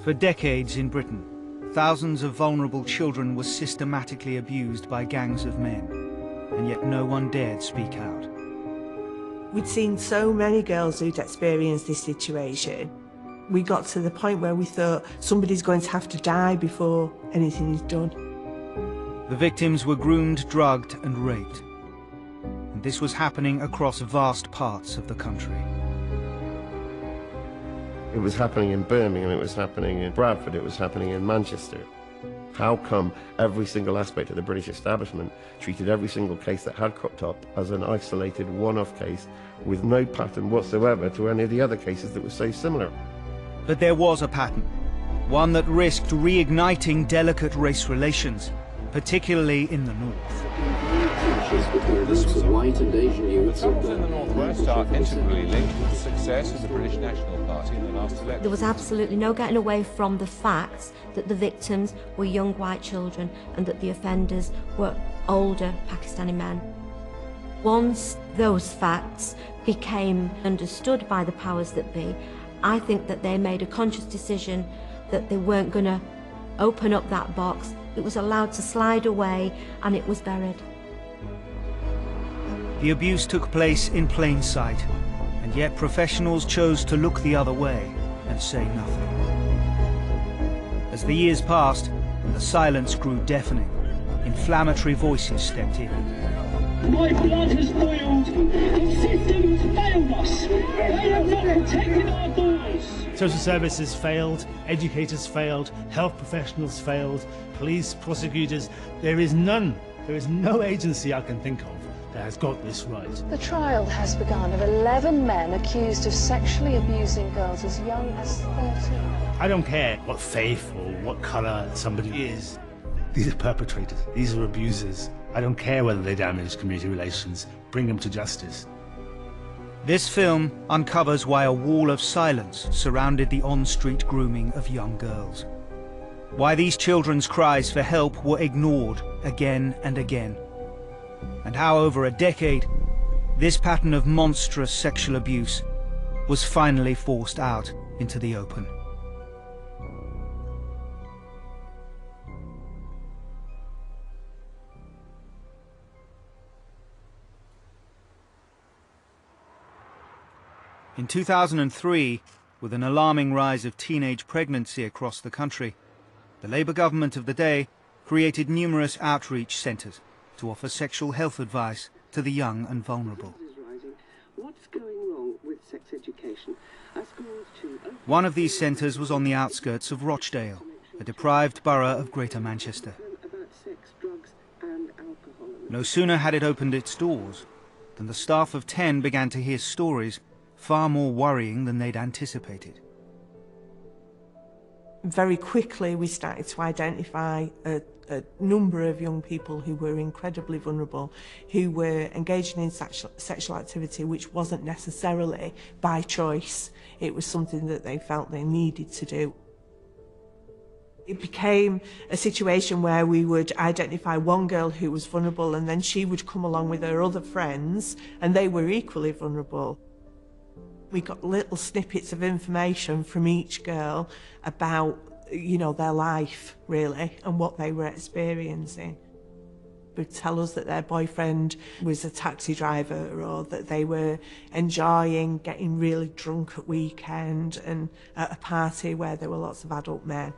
For decades in Britain, thousands of vulnerable children were systematically abused by gangs of men, and yet no one dared speak out. We'd seen so many girls who'd experienced this situation. We got to the point where we thought somebody's going to have to die before anything is done. The victims were groomed, drugged and raped. And this was happening across vast parts of the country. It was happening in Birmingham, it was happening in Bradford, it was happening in Manchester. How come every single aspect of the British establishment treated every single case that had cropped up as an isolated one-off case with no pattern whatsoever to any of the other cases that were so similar? But there was a pattern, one that risked reigniting delicate race relations, particularly in the north. This was white and Asian youths. The troubles in the northwest are integrally linked with the success of the British National Party in the last election. There was absolutely no getting away from the facts that the victims were young white children and that the offenders were older Pakistani men. Once those facts became understood by the powers that be, I think that they made a conscious decision that they weren't going to open up that box. It was allowed to slide away and it was buried. The abuse took place in plain sight, and yet professionals chose to look the other way and say nothing. As the years passed, the silence grew deafening. Inflammatory voices stepped in. My blood has boiled. The system has failed us. They have not protected our daughters. Social services failed, educators failed, health professionals failed, police, prosecutors. There is none. There is no agency I can think of that has got this right. The trial has begun of 11 men accused of sexually abusing girls as young as 13. I don't care what faith or what colour somebody is. These are perpetrators. These are abusers. I don't care whether they damage community relations. Bring them to justice. This film uncovers why a wall of silence surrounded the on-street grooming of young girls. Why these children's cries for help were ignored again and again. And how over a decade, this pattern of monstrous sexual abuse was finally forced out into the open. In 2003, with an alarming rise of teenage pregnancy across the country, the Labour government of the day created numerous outreach centres to offer sexual health advice to the young and vulnerable. What's going wrong with sex education? One of these centres was on the outskirts of Rochdale, a deprived borough of Greater Manchester. No sooner had it opened its doors than the staff of 10 began to hear stories far more worrying than they'd anticipated. Very quickly we started to identify a number of young people who were incredibly vulnerable, who were engaging in sexual activity which wasn't necessarily by choice. It was something that they felt they needed to do. It became a situation where we would identify one girl who was vulnerable and then she would come along with her other friends and they were equally vulnerable. We got little snippets of information from each girl about, you know, their life, really, and what they were experiencing. They would tell us that their boyfriend was a taxi driver or that they were enjoying getting really drunk at weekend and at a party where there were lots of adult men.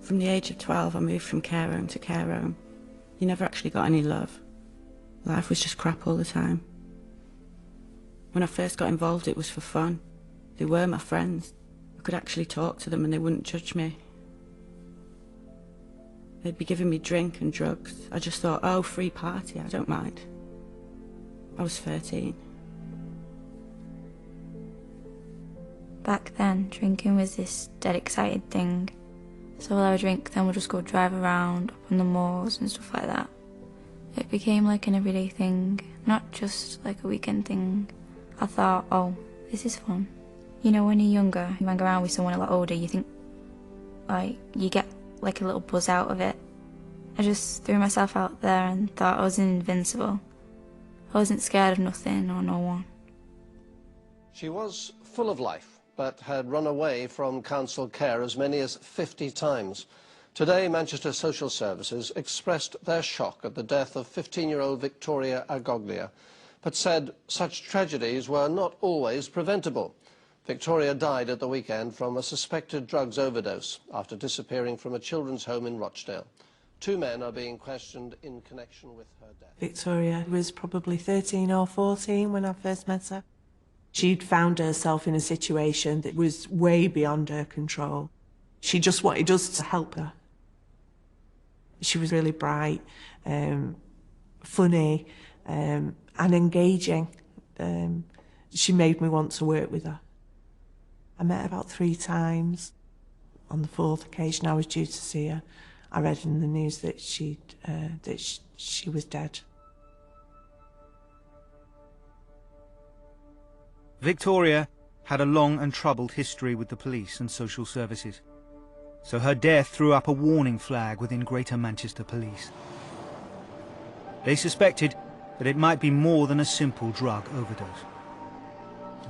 From the age of 12, I moved from care home to care home. You never actually got any love. Life was just crap all the time. When I first got involved, it was for fun. They were my friends. I could actually talk to them and they wouldn't judge me. They'd be giving me drink and drugs. I just thought, oh, free party, I don't mind. I was 13. Back then, drinking was this dead excited thing. So while I would drink, then we'll just go drive around, up on the moors and stuff like that. It became like an everyday thing, not just like a weekend thing. I thought, oh, this is fun. You know, when you're younger, you hang around with someone a lot older, you think, like, you get like a little buzz out of it. I just threw myself out there and thought I was invincible. I wasn't scared of nothing or no one. She was full of life, but had run away from council care as many as 50 times. Today, Manchester Social Services expressed their shock at the death of 15-year-old Victoria Agoglia, but said such tragedies were not always preventable. Victoria died at the weekend from a suspected drugs overdose after disappearing from a children's home in Rochdale. 2 men are being questioned in connection with her death. Victoria was probably 13 or 14 when I first met her. She'd found herself in a situation that was way beyond her control. She just wanted us to help her. She was really bright, funny, and engaging. She made me want to work with her. I met her about 3 times. On the 4th occasion I was due to see her, I read in the news that she was dead. Victoria had a long and troubled history with the police and social services, so her death threw up a warning flag within Greater Manchester Police. They suspected that it might be more than a simple drug overdose.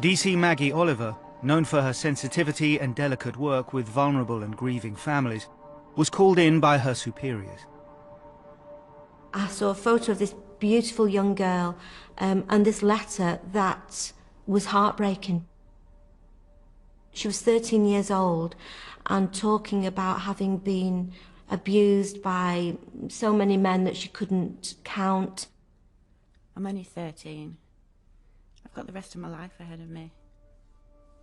DC Maggie Oliver, known for her sensitivity and delicate work with vulnerable and grieving families, was called in by her superiors. I saw a photo of this beautiful young girl and this letter that was heartbreaking. She was 13 years old and talking about having been abused by so many men that she couldn't count. I'm only 13. I've got the rest of my life ahead of me.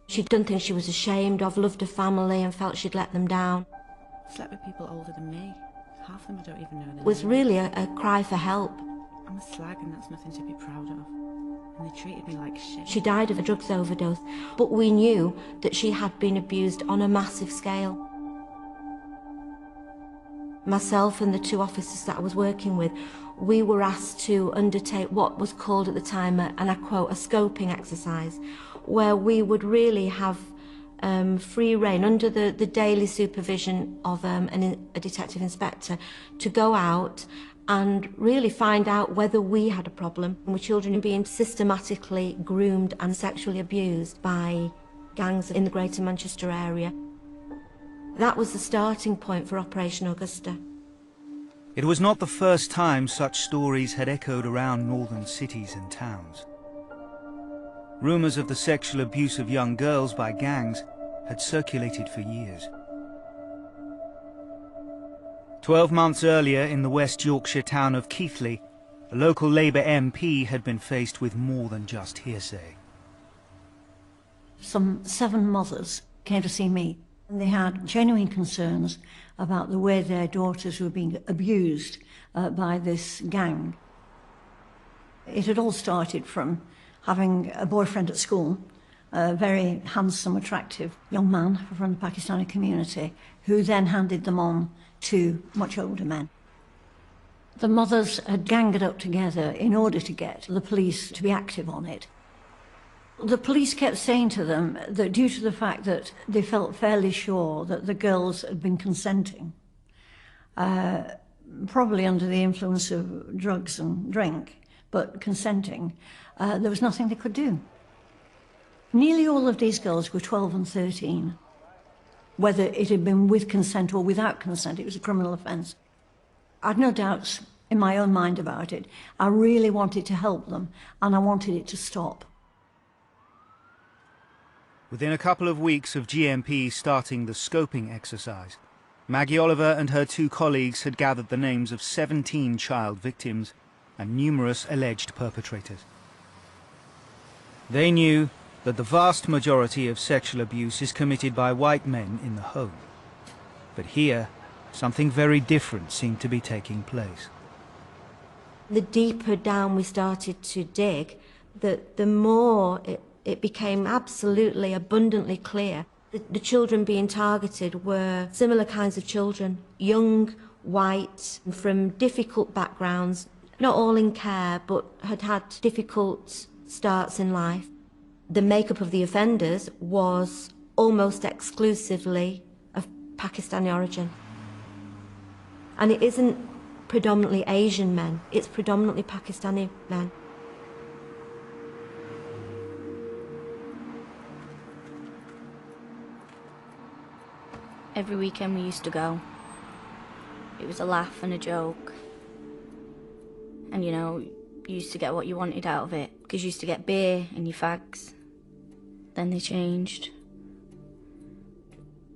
She'd done things she was ashamed of, loved her family and felt she'd let them down. Slept with people older than me. Half of them I don't even know their It was names. really a cry for help. I'm a slag and that's nothing to be proud of. And they treated me like shit. She died of a drugs overdose, but we knew that she had been abused on a massive scale. Myself and the 2 officers that I was working with, we were asked to undertake what was called at the time, and I quote, a scoping exercise, where we would really have free rein under the daily supervision of a detective inspector to go out and really find out whether we had a problem with children being systematically groomed and sexually abused by gangs in the Greater Manchester area. That was the starting point for Operation Augusta. It was not the first time such stories had echoed around northern cities and towns. Rumours of the sexual abuse of young girls by gangs had circulated for years. 12 months earlier, in the West Yorkshire town of Keighley, a local Labour MP had been faced with more than just hearsay. Some 7 mothers came to see me, and they had genuine concerns about the way their daughters were being abused by this gang. It had all started from having a boyfriend at school, a very handsome, attractive young man from the Pakistani community, who then handed them on to much older men. The mothers had ganged up together in order to get the police to be active on it. The police kept saying to them that due to the fact that they felt fairly sure that the girls had been consenting, probably under the influence of drugs and drink, but consenting, there was nothing they could do. Nearly all of these girls were 12 and 13. Whether it had been with consent or without consent, it was a criminal offence. I had no doubts in my own mind about it. I really wanted to help them, and I wanted it to stop. Within a couple of weeks of GMP starting the scoping exercise, Maggie Oliver and her 2 colleagues had gathered the names of 17 child victims and numerous alleged perpetrators. They knew that the vast majority of sexual abuse is committed by white men in the home. But here, something very different seemed to be taking place. The deeper down we started to dig, the more it became absolutely abundantly clear that the children being targeted were similar kinds of children, young, white, from difficult backgrounds, not all in care, but had had difficult starts in life. The makeup of the offenders was almost exclusively of Pakistani origin. And it isn't predominantly Asian men, it's predominantly Pakistani men. Every weekend we used to go. It was a laugh and a joke. And you know, you used to get what you wanted out of it, because you used to get beer and your fags. Then they changed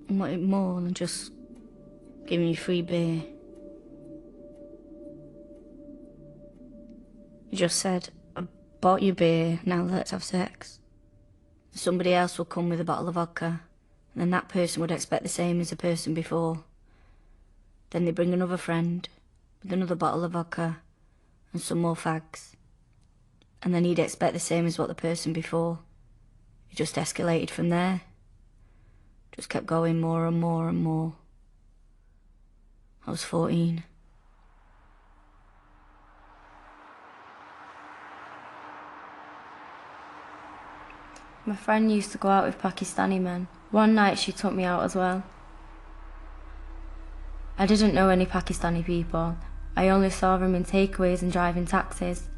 and wanted more than just giving you free beer. You just said, I bought you beer, now let's have sex. Somebody else would come with a bottle of vodka, and then that person would expect the same as the person before. Then they bring another friend with another bottle of vodka and some more fags. And then he'd expect the same as what the person before. It just escalated from there. Just kept going more and more and more. I was 14. My friend used to go out with Pakistani men. One night she took me out as well. I didn't know any Pakistani people. I only saw them in takeaways and driving taxis.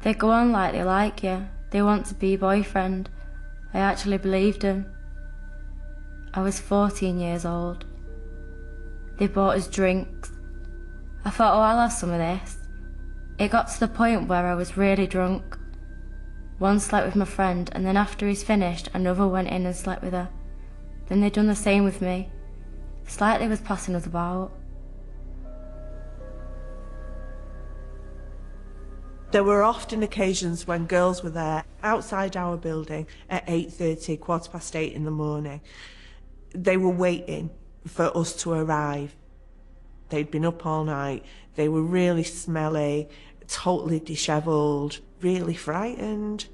They go on like they like you. They want to be your boyfriend. I actually believed them. I was 14 years old. They bought us drinks. I thought, oh, I'll have some of this. It got to the point where I was really drunk. One slept with my friend, and then after he's finished, another went in and slept with her. Then they'd done the same with me. Slightly was passing us about. There were often occasions when girls were there outside our building at 8:30, 8:15 in the morning. They were waiting for us to arrive. They'd been up all night. They were really smelly, totally dishevelled, really frightened.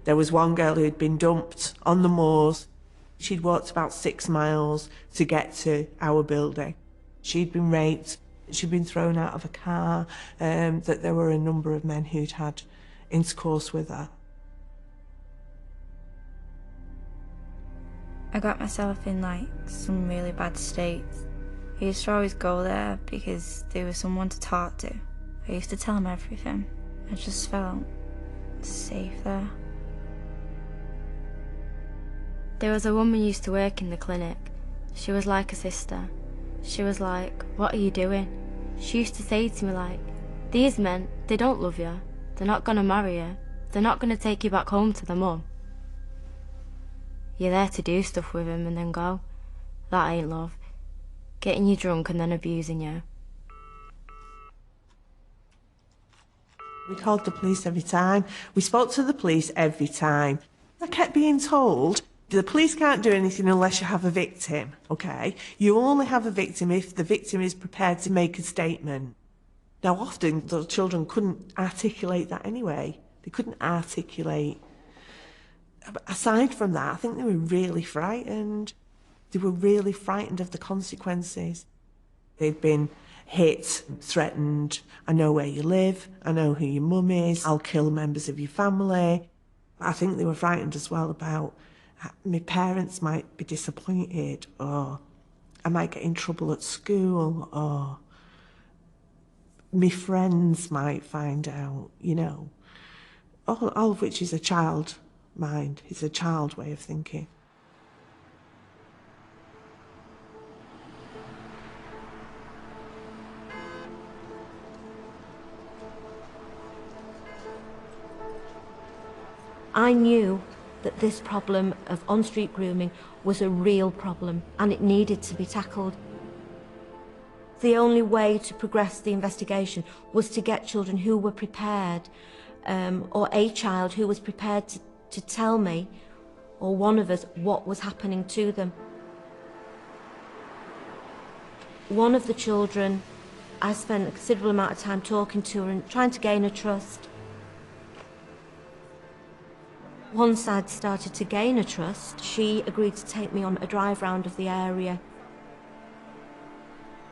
There was one girl who'd been dumped on the moors. She'd walked about 6 miles to get to our building. She'd been raped. She'd been thrown out of a car, that there were a number of men who'd had intercourse with her. I got myself in like some really bad states. I used to always go there because there was someone to talk to. I used to tell them everything. I just felt safe there. There was a woman who used to work in the clinic. She was like a sister. She was like, what are you doing? She used to say to me like, these men, they don't love you. They're not gonna marry you. They're not gonna take you back home to their mum. You're there to do stuff with them and then go. That ain't love. Getting you drunk and then abusing you. We called the police every time. We spoke to the police every time. I kept being told, the police can't do anything unless you have a victim, okay? You only have a victim if the victim is prepared to make a statement. Now, often the children couldn't articulate that anyway. They couldn't articulate. Aside from that, I think they were really frightened. They were really frightened of the consequences. They'd been hit, threatened. I know where you live. I know who your mum is. I'll kill members of your family. I think they were frightened as well about my parents might be disappointed, or I might get in trouble at school, or my friends might find out, you know. All of which is a child mind. It's a child way of thinking. I knew that this problem of on-street grooming was a real problem and it needed to be tackled. The only way to progress the investigation was to get children who were prepared, or a child who was prepared to tell me, or one of us, what was happening to them. One of the children, I spent a considerable amount of time talking to her and trying to gain her trust. Once I'd started to gain her trust, she agreed to take me on a drive round of the area.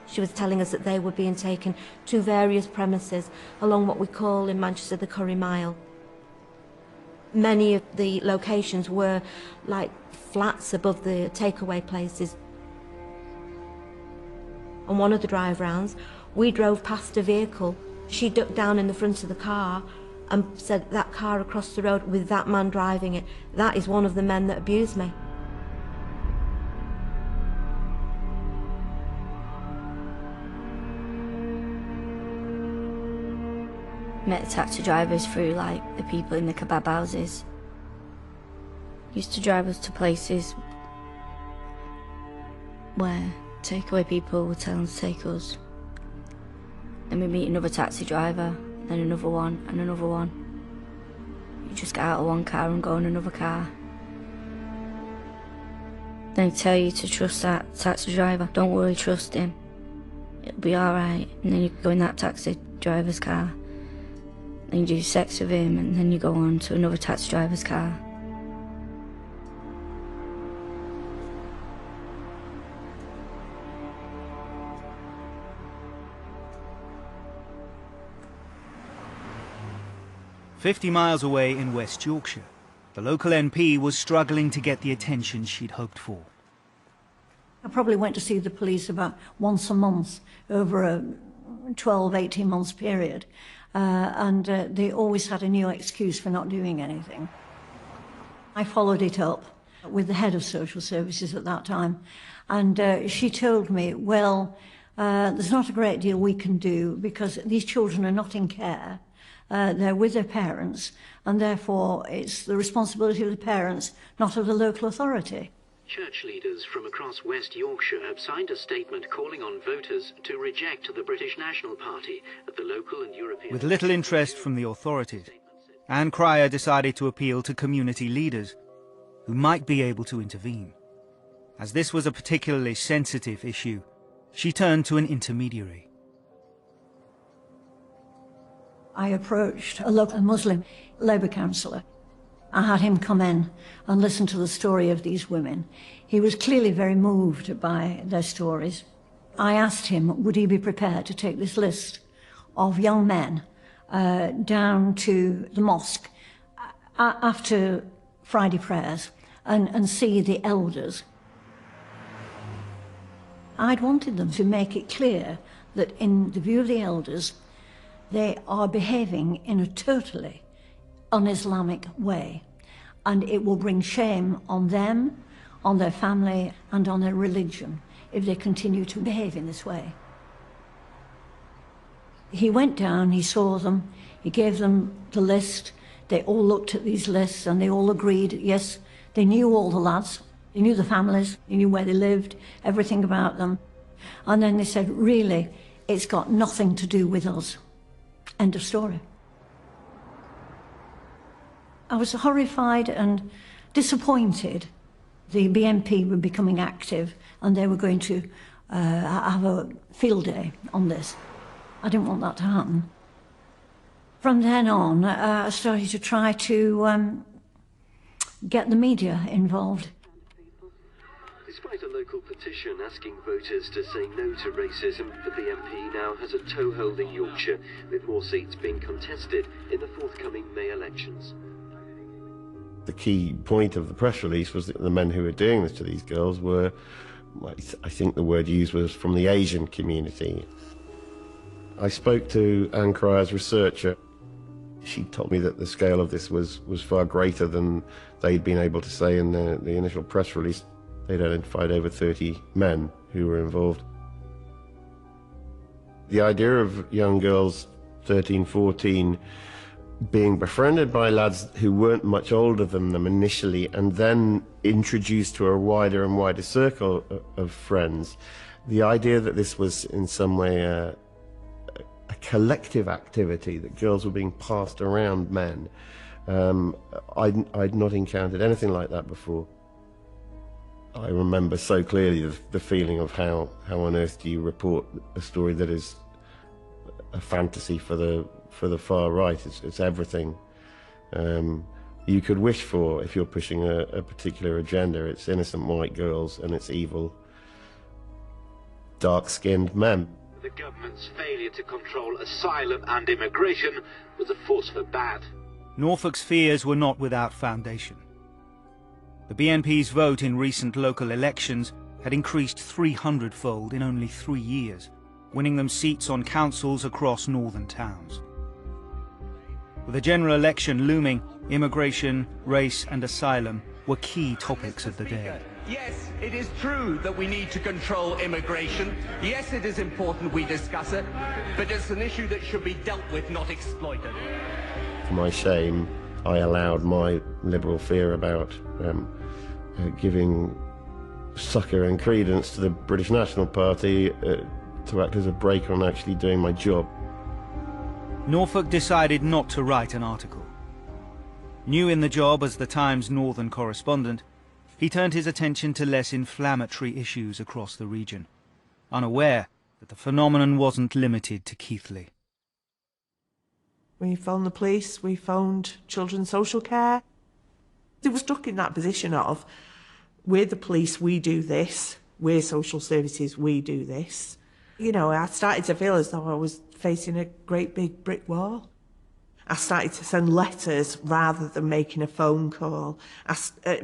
She was telling us that they were being taken to various premises along what we call in Manchester the Curry Mile. Many of the locations were like flats above the takeaway places. On one of the drive rounds, we drove past a vehicle. She ducked down in the front of the car and said that car across the road with that man driving it. That is one of the men that abused me. Met the taxi drivers through, like, the people in the kebab houses. Used to drive us to places where takeaway people would tell them to take us. Then we'd meet another taxi driver, then another one, and another one. You just get out of one car and go in another car. Then they tell you to trust that taxi driver. Don't worry, trust him. It'll be alright. And then you go in that taxi driver's car. Then you do sex with him, and then you go on to another taxi driver's car. "50 miles away in West Yorkshire, the local MP was struggling to get the attention she'd hoped for. I probably went to see the police about once a month over a 12, 18 months period. And they always had a new excuse for not doing anything. I followed it up with the head of social services at that time, and she told me, well, there's not a great deal we can do because these children are not in care, they're with their parents, and therefore it's the responsibility of the parents, not of the local authority. Church leaders from across West Yorkshire have signed a statement calling on voters to reject the British National Party at the local and European... With little interest from the authorities, Anne Cryer decided to appeal to community leaders who might be able to intervene. As this was a particularly sensitive issue, she turned to an intermediary. I approached a local Muslim Labour councillor. I had him come in and listen to the story of these women. He was clearly very moved by their stories. I asked him, would he be prepared to take this list of young men down to the mosque after Friday prayers and see the elders. I'd wanted them to make it clear that in the view of the elders, they are behaving in a totally un-Islamic way, and it will bring shame on them, on their family, and on their religion if they continue to behave in this way. He went down, he saw them, he gave them the list. They all looked at these lists and they all agreed, yes, they knew all the lads, they knew the families, they knew where they lived, everything about them. And then they said, really, it's got nothing to do with us. End of story. I was horrified and disappointed. The BNP were becoming active and they were going to have a field day on this. I didn't want that to happen. From then on, I started to try to get the media involved. Despite a local petition asking voters to say no to racism, the BNP now has a toehold in Yorkshire, with more seats being contested in the forthcoming May elections. The key point of the press release was that the men who were doing this to these girls were, I think the word used was from the Asian community. I spoke to Anne Cryer's researcher. She told me that the scale of this was far greater than they'd been able to say in the initial press release. They'd identified over 30 men who were involved. The idea of young girls, 13, 14, being befriended by lads who weren't much older than them initially and then introduced to a wider and wider circle of friends, the idea that this was in some way a collective activity, that girls were being passed around men, I'd not encountered anything like that before. I remember so clearly the feeling of how on earth do you report a story that is a fantasy for the far right. It's everything you could wish for if you're pushing a particular agenda. It's innocent white girls and it's evil, dark-skinned men. The government's failure to control asylum and immigration was a force for bad. Norfolk's fears were not without foundation. The BNP's vote in recent local elections had increased 300-fold in only 3 years, winning them seats on councils across northern towns. With the general election looming, immigration, race and asylum were key topics of the day. Yes, it is true that we need to control immigration. Yes, it is important we discuss it, but it's an issue that should be dealt with, not exploited. To my shame, I allowed my liberal fear about giving succour and credence to the British National Party to act as a brake on actually doing my job. Norfolk decided not to write an article. New in the job as the Times Northern correspondent, he turned his attention to less inflammatory issues across the region, unaware that the phenomenon wasn't limited to Keighley. We phoned the police, we phoned children's social care. They were stuck in that position of, we're the police, we do this, we're social services, we do this. You know, I started to feel as though I was facing a great big brick wall. I started to send letters rather than making a phone call.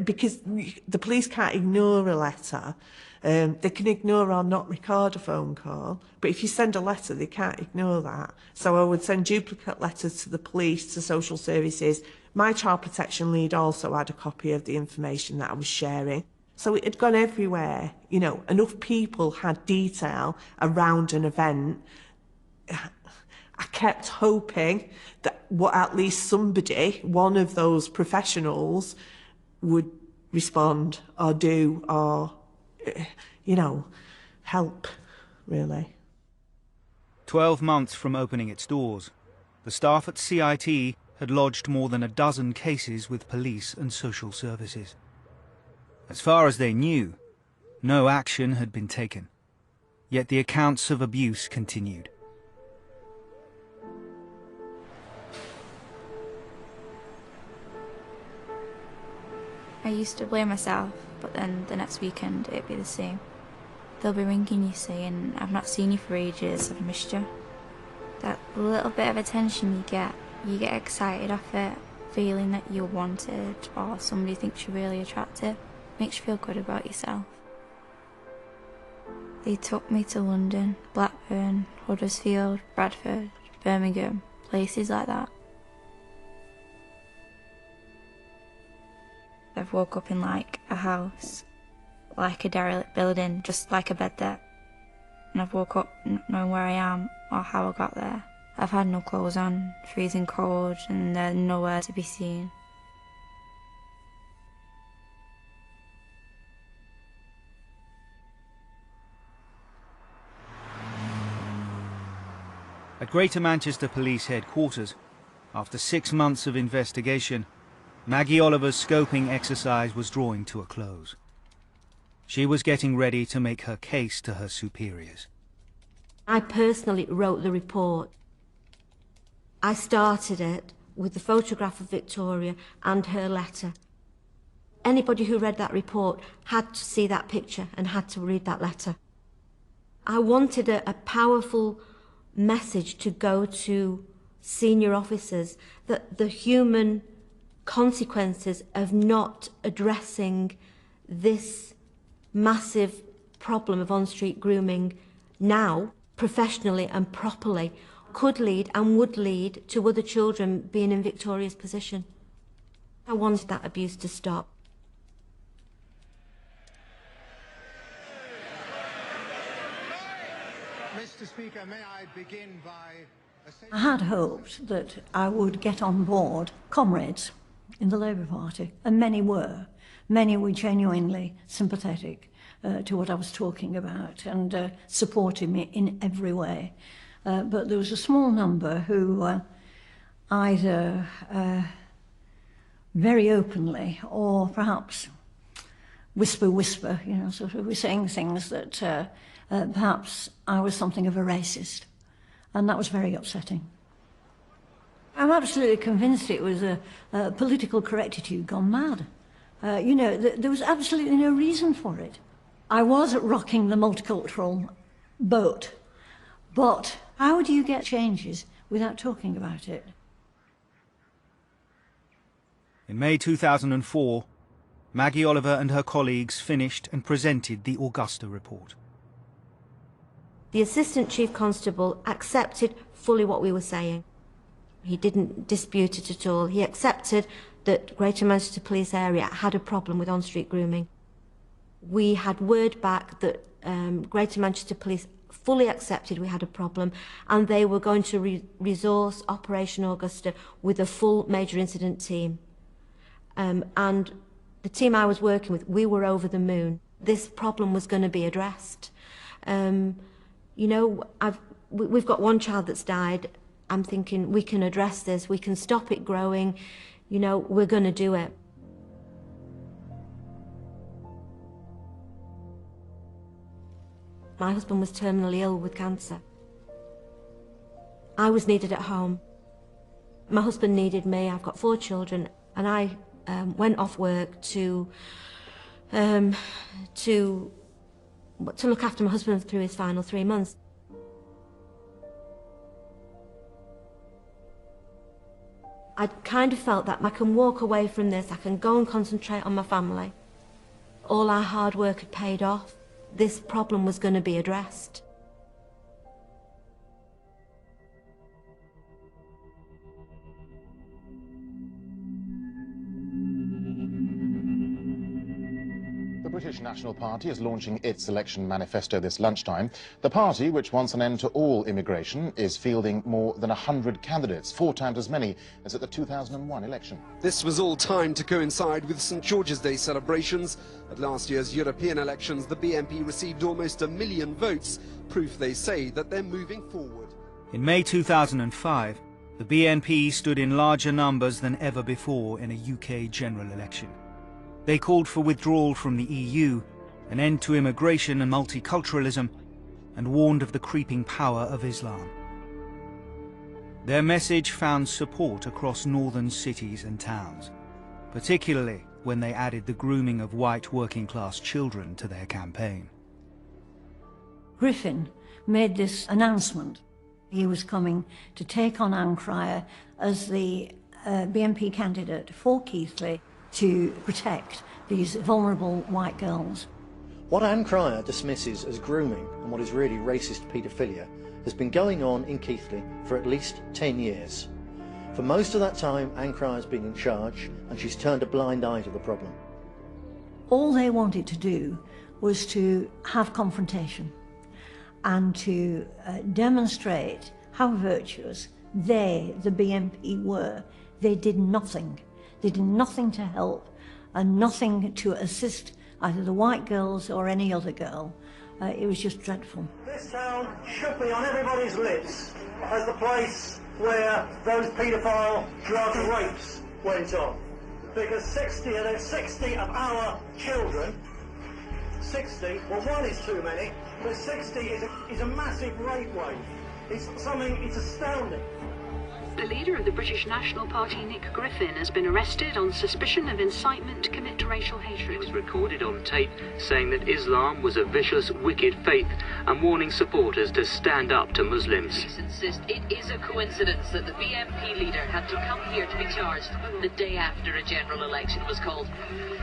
Because the police can't ignore a letter. They can ignore or not record a phone call, but if you send a letter, they can't ignore that. So I would send duplicate letters to the police, to social services. My child protection lead also had a copy of the information that I was sharing. So it had gone everywhere. You know, enough people had detail around an event. I kept hoping that at least somebody, one of those professionals, would respond or do or, you know, help, really. 12 months from opening its doors, the staff at CIT had lodged more than a dozen cases with police and social services. As far as they knew, no action had been taken, yet the accounts of abuse continued. I used to blame myself, but then the next weekend it'd be the same. They'll be ringing you saying, I've not seen you for ages, I've missed you. That little bit of attention you get excited off it, feeling that you're wanted or somebody thinks you're really attractive, makes you feel good about yourself. They took me to London, Blackburn, Huddersfield, Bradford, Birmingham, places like that. I've woke up in like a house, like a derelict building, just like a bed there. And I've woke up not knowing where I am or how I got there. I've had no clothes on, freezing cold, and they're nowhere to be seen. At Greater Manchester Police Headquarters, after 6 months of investigation, Maggie Oliver's scoping exercise was drawing to a close. She was getting ready to make her case to her superiors. I personally wrote the report. I started it with the photograph of Victoria and her letter. Anybody who read that report had to see that picture and had to read that letter. I wanted a powerful message to go to senior officers that the human consequences of not addressing this massive problem of on-street grooming now, professionally and properly, could lead and would lead to other children being in Victoria's position. I wanted that abuse to stop. Mr. Speaker, may I begin by... I had hoped that I would get on board comrades in the Labour Party, and many were. Many were genuinely sympathetic to what I was talking about and supported me in every way. But there was a small number who either very openly or perhaps whisper, you know, sort of were saying things that perhaps I was something of a racist. And that was very upsetting. I'm absolutely convinced it was a political correctitude gone mad. You know, there was absolutely no reason for it. I was rocking the multicultural boat, but how do you get changes without talking about it? In May 2004, Maggie Oliver and her colleagues finished and presented the Augusta report. The Assistant Chief Constable accepted fully what we were saying. He didn't dispute it at all. He accepted that Greater Manchester Police Area had a problem with on-street grooming. We had word back that Greater Manchester Police fully accepted we had a problem, and they were going to resource Operation Augusta with a full major incident team. And the team I was working with, we were over the moon. This problem was going to be addressed. You know, we've got one child that's died. I'm thinking we can address this, we can stop it growing, you know, we're going to do it. My husband was terminally ill with cancer. I was needed at home. My husband needed me. I've got 4 children, and I went off work to look after my husband through his final 3 months. I kind of felt that I can walk away from this, I can go and concentrate on my family. All our hard work had paid off. This problem was going to be addressed. The British National Party is launching its election manifesto this lunchtime. The party, which wants an end to all immigration, is fielding more than 100 candidates, 4 times as many as at the 2001 election. This was all timed to coincide with St George's Day celebrations. At last year's European elections, the BNP received almost 1 million votes, proof, they say, that they're moving forward. In May 2005, the BNP stood in larger numbers than ever before in a UK general election. They called for withdrawal from the EU, an end to immigration and multiculturalism, and warned of the creeping power of Islam. Their message found support across northern cities and towns, particularly when they added the grooming of white working-class children to their campaign. Griffin made this announcement. He was coming to take on Anne Cryer as the BNP candidate for Keighley to protect these vulnerable white girls. What Anne Cryer dismisses as grooming and what is really racist paedophilia has been going on in Keighley for at least 10 years. For most of that time, Anne Cryer's been in charge, and she's turned a blind eye to the problem. All they wanted to do was to have confrontation and to demonstrate how virtuous they, the BNP, were. They did nothing. They did nothing to help and nothing to assist either the white girls or any other girl. It was just dreadful. This town should be on everybody's lips as the place where those paedophile drug rapes went on. Because 60 of our children, 60, well, 1 is too many, but 60 is a massive rape wave. It's astounding. The leader of the British National Party, Nick Griffin, has been arrested on suspicion of incitement to commit racial hatred. It was recorded on tape saying that Islam was a vicious, wicked faith and warning supporters to stand up to Muslims. Police insist it is a coincidence that the BNP leader had to come here to be charged the day after a general election was called.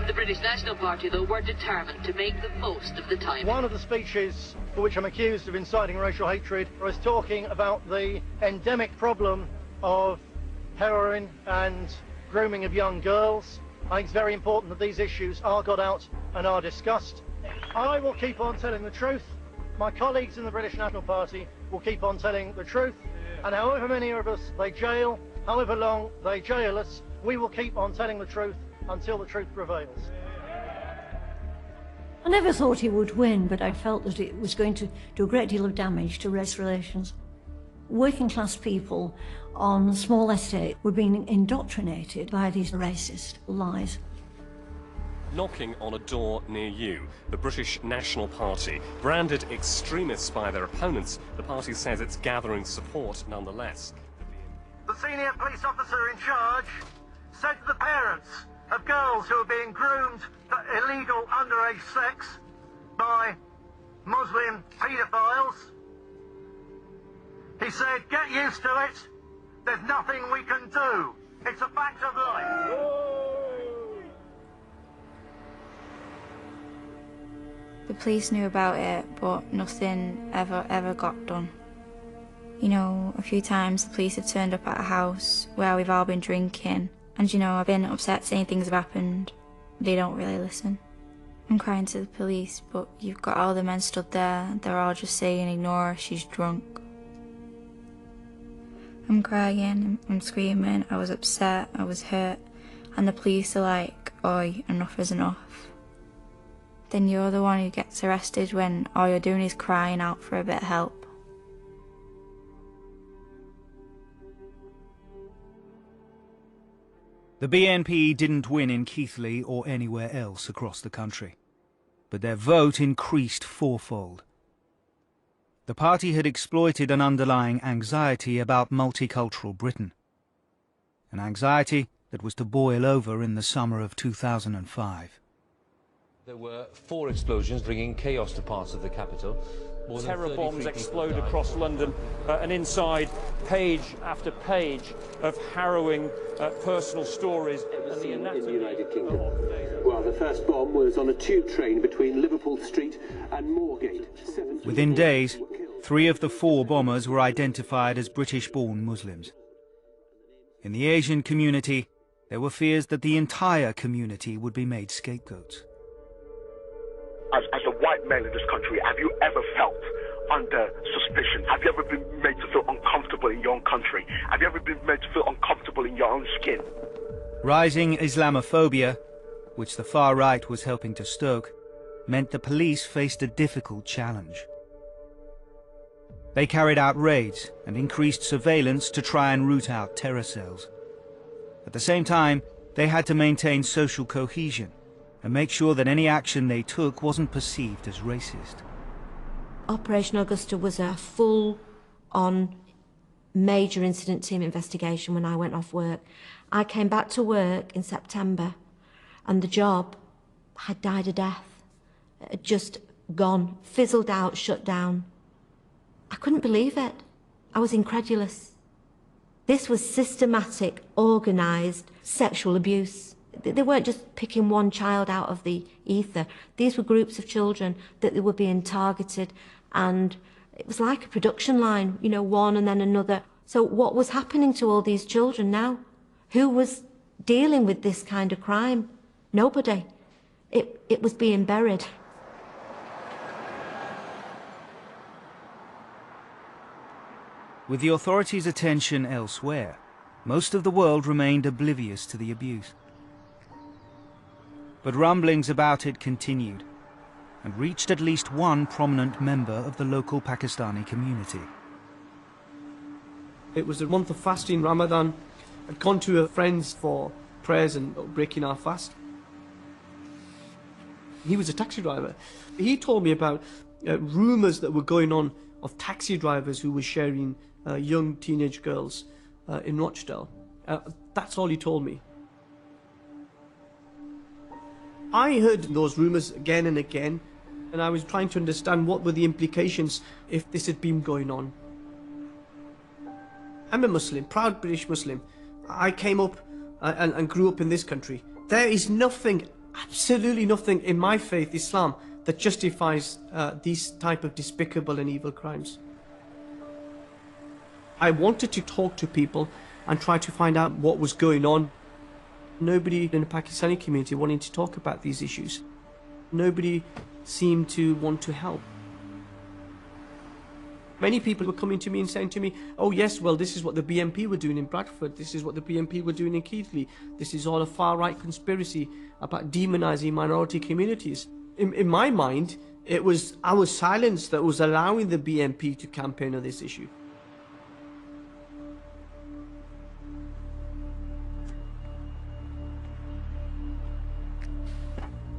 The British National Party, though, were determined to make the most of the time. One of the speeches for which I'm accused of inciting racial hatred was talking about the endemic problem of heroin and grooming of young girls. I think it's very important that these issues are got out and are discussed. I will keep on telling the truth. My colleagues in the British National Party will keep on telling the truth. And however many of us they jail, however long they jail us, we will keep on telling the truth until the truth prevails. I never thought he would win, but I felt that it was going to do a great deal of damage to race relations. Working class people on small estates were being indoctrinated by these racist lies. Knocking on a door near you, the British National Party. Branded extremists by their opponents, the party says it's gathering support nonetheless. The senior police officer in charge said to the parents of girls who are being groomed for illegal underage sex by Muslim paedophiles, he said, "Get used to it. There's nothing we can do. It's a fact of life." The police knew about it, but nothing ever got done. You know, a few times the police have turned up at a house where we've all been drinking, and you know, I've been upset saying things have happened. They don't really listen. I'm crying to the police, but you've got all the men stood there, they're all just saying, ignore her, she's drunk. I'm crying, I'm screaming, I was upset, I was hurt, and the police are like, oi, enough is enough. Then you're the one who gets arrested when all you're doing is crying out for a bit of help. The BNP didn't win in Keighley or anywhere else across the country, but their vote increased fourfold. The party had exploited an underlying anxiety about multicultural Britain, an anxiety that was to boil over in the summer of 2005. There were 4 explosions, bringing chaos to parts of the capital. Terror bombs explode across London, and inside, page after page of harrowing personal stories. In the United Kingdom. Well, the first bomb was on a tube train between Liverpool Street and Moorgate. Within days, 3 of the 4 bombers were identified as British-born Muslims. In the Asian community, there were fears that the entire community would be made scapegoats. As a white man in this country, have you ever felt under suspicion? Have you ever been made to feel uncomfortable in your own country? Have you ever been made to feel uncomfortable in your own skin? Rising Islamophobia, which the far right was helping to stoke, meant the police faced a difficult challenge. They carried out raids and increased surveillance to try and root out terror cells. At the same time, they had to maintain social cohesion and make sure that any action they took wasn't perceived as racist. Operation Augusta was a full-on major incident team investigation when I went off work. I came back to work in September and the job had died a death. It had just gone, fizzled out, shut down. I couldn't believe it. I was incredulous. This was systematic, organised sexual abuse. They weren't just picking one child out of the ether. These were groups of children that they were being targeted, and it was like a production line, you know, one and then another. So what was happening to all these children now? Who was dealing with this kind of crime? Nobody. It was being buried. With the authorities' attention elsewhere, most of the world remained oblivious to the abuse. But rumblings about it continued and reached at least one prominent member of the local Pakistani community. It was a month of fasting, Ramadan. I'd gone to a friend's for prayers and breaking our fast. He was a taxi driver. He told me about rumours that were going on of taxi drivers who were sharing young teenage girls in Rochdale. That's all he told me. I heard those rumours again and again, and I was trying to understand what were the implications if this had been going on. I'm a Muslim, proud British Muslim. I came up and grew up in this country. There is nothing, absolutely nothing in my faith, Islam, that justifies these type of despicable and evil crimes. I wanted to talk to people and try to find out what was going on. Nobody in the Pakistani community wanted to talk about these issues. Nobody seemed to want to help. Many people were coming to me and saying to me, oh yes, well this is what the BNP were doing in Bradford, this is what the BNP were doing in Keighley, this is all a far-right conspiracy about demonising minority communities. In my mind, it was our silence that was allowing the BNP to campaign on this issue.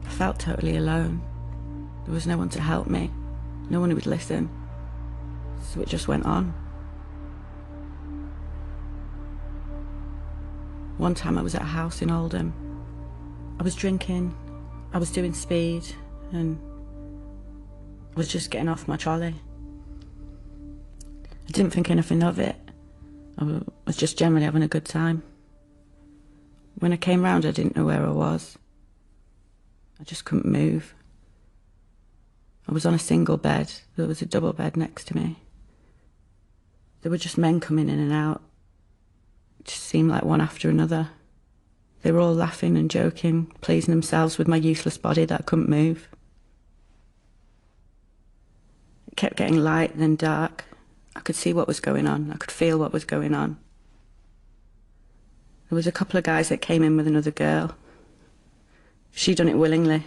I felt totally alone. There was no one to help me, no one who would listen. So it just went on. One time I was at a house in Oldham. I was drinking, I was doing speed, and I was just getting off my trolley. I didn't think anything of it. I was just generally having a good time. When I came round, I didn't know where I was. I just couldn't move. I was on a single bed. There was a double bed next to me. There were just men coming in and out. It just seemed like one after another. They were all laughing and joking, pleasing themselves with my useless body that I couldn't move. It kept getting light, then dark. I could see what was going on. I could feel what was going on. There was a couple of guys that came in with another girl. She done it willingly.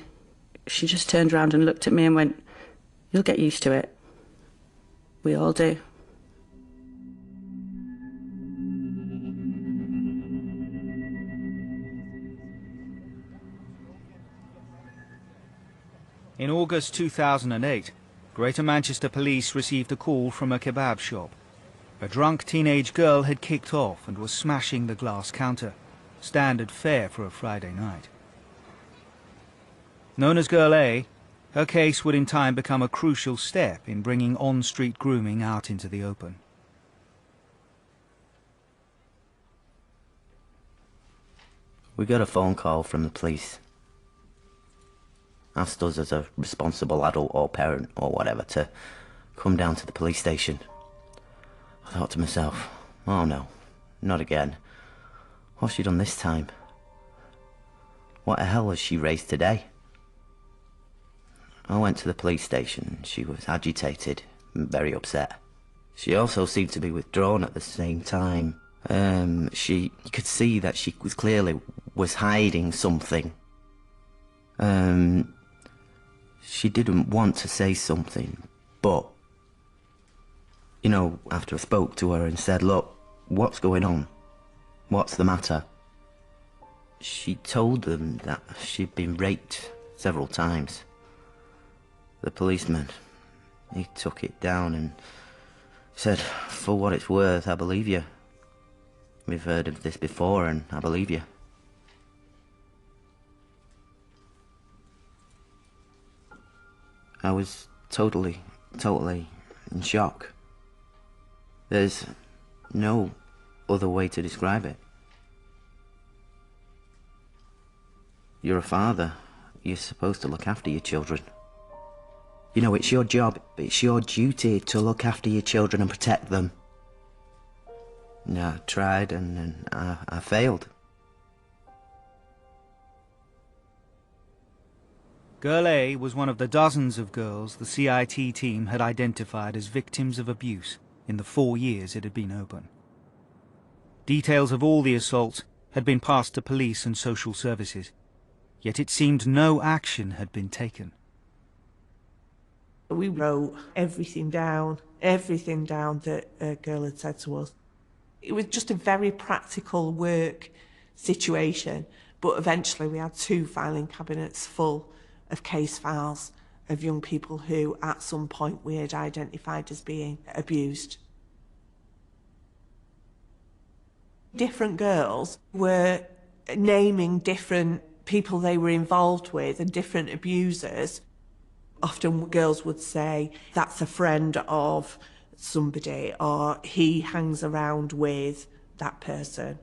She just turned around and looked at me and went, "You'll get used to it." We all do. In August 2008, Greater Manchester Police received a call from a kebab shop. A drunk teenage girl had kicked off and was smashing the glass counter, standard fare for a Friday night. Known as Girl A, her case would in time become a crucial step in bringing on-street grooming out into the open. We got a phone call from the police. Asked us as a responsible adult or parent or whatever to come down to the police station. I thought to myself, oh no, not again. What's she done this time? What the hell has she raised today? I went to the police station. She was agitated and very upset. She also seemed to be withdrawn at the same time. You could see that she was clearly hiding something. She didn't want to say something, but, you know, after I spoke to her and said, look, what's going on? What's the matter? She told them that she'd been raped several times. The policeman, he took it down and said, for what it's worth, I believe you. We've heard of this before and I believe you. I was totally in shock. There's no other way to describe it. You're a father. You're supposed to look after your children. You know, it's your job, it's your duty to look after your children and protect them. No, I tried and I failed. Girl A was one of the dozens of girls the CIT team had identified as victims of abuse in the 4 years it had been open. Details of all the assaults had been passed to police and social services, yet it seemed no action had been taken. We wrote everything down that a girl had said to us. It was just a very practical work situation, but eventually we had 2 filing cabinets full of case files of young people who at some point we had identified as being abused. Different girls were naming different people they were involved with and different abusers. Often girls would say, that's a friend of somebody, or he hangs around with that person.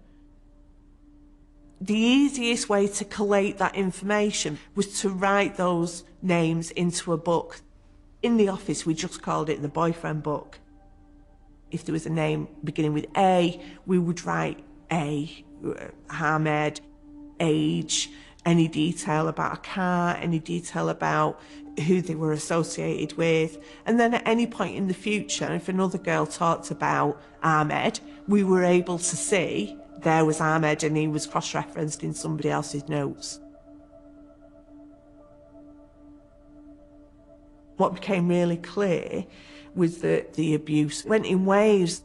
The easiest way to collate that information was to write those names into a book. In the office, we just called it the boyfriend book. If there was a name beginning with A, we would write A, Ahmed, age, any detail about a car, any detail about who they were associated with. And then at any point in the future, if another girl talked about Ahmed, we were able to see there was Ahmed and he was cross-referenced in somebody else's notes. What became really clear was that the abuse went in waves.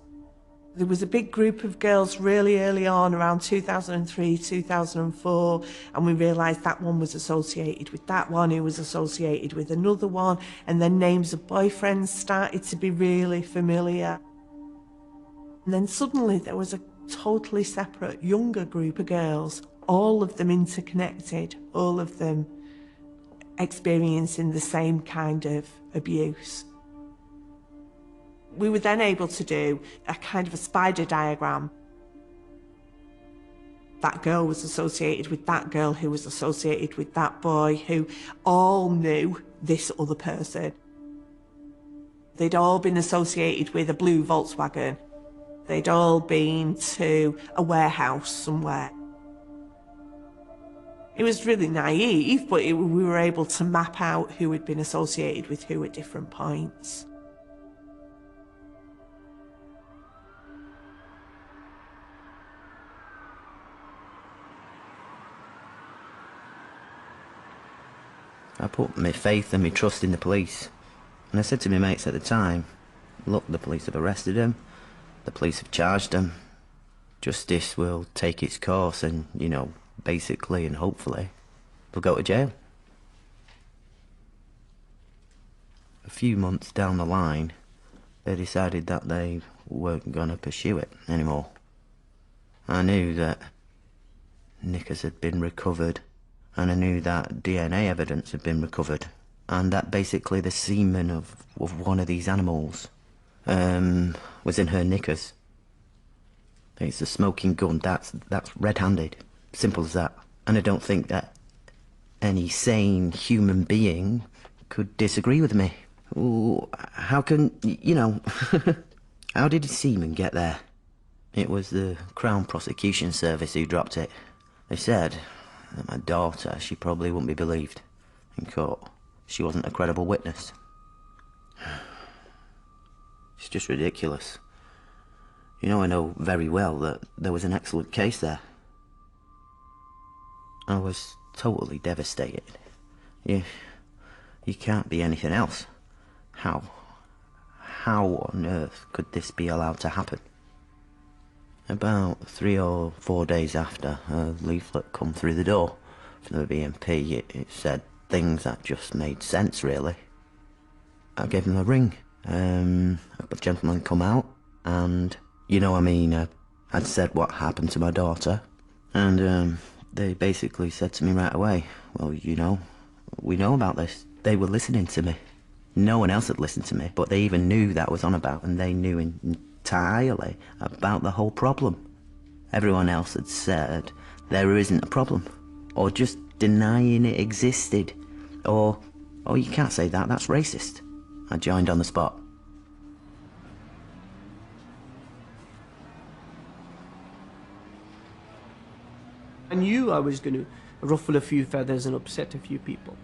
There was a big group of girls really early on, around 2003, 2004, and we realised that one was associated with that one, who was associated with another one, and then names of boyfriends started to be really familiar. And then suddenly there was a totally separate, younger group of girls, all of them interconnected, all of them experiencing the same kind of abuse. We were then able to do a kind of a spider diagram. That girl was associated with that girl who was associated with that boy, who all knew this other person. They'd all been associated with a blue Volkswagen. They'd all been to a warehouse somewhere. It was really naive, but we were able to map out who had been associated with who at different points. I put my faith and my trust in the police. And I said to my mates at the time, look, the police have arrested him. The police have charged him. Justice will take its course and, you know, basically and hopefully, they'll go to jail. A few months down the line, they decided that they weren't going to pursue it anymore. I knew that knickers had been recovered, and I knew that DNA evidence had been recovered, and that basically the semen of one of these animals was in her knickers. It's a smoking gun, that's red-handed. Simple as that. And I don't think that any sane human being could disagree with me. Ooh, how can, you know, how did the semen get there? It was the Crown Prosecution Service who dropped it. They said that my daughter, she probably wouldn't be believed in court. She wasn't a credible witness. It's just ridiculous. You know, I know very well that there was an excellent case there. I was totally devastated. You can't be anything else. How on earth could this be allowed to happen? About 3 or 4 days after, a leaflet come through the door from the BNP. It said things that just made sense, really. I gave him a ring. A gentleman come out, and, you know, I mean, I'd said what happened to my daughter, and they basically said to me right away, well, you know, we know about this. They were listening to me. No one else had listened to me, but they even knew that I was on about, and they knew entirely about the whole problem. Everyone else had said there isn't a problem, or just denying it existed, or, oh, you can't say that, that's racist. I joined on the spot. I knew I was going to ruffle a few feathers and upset a few people.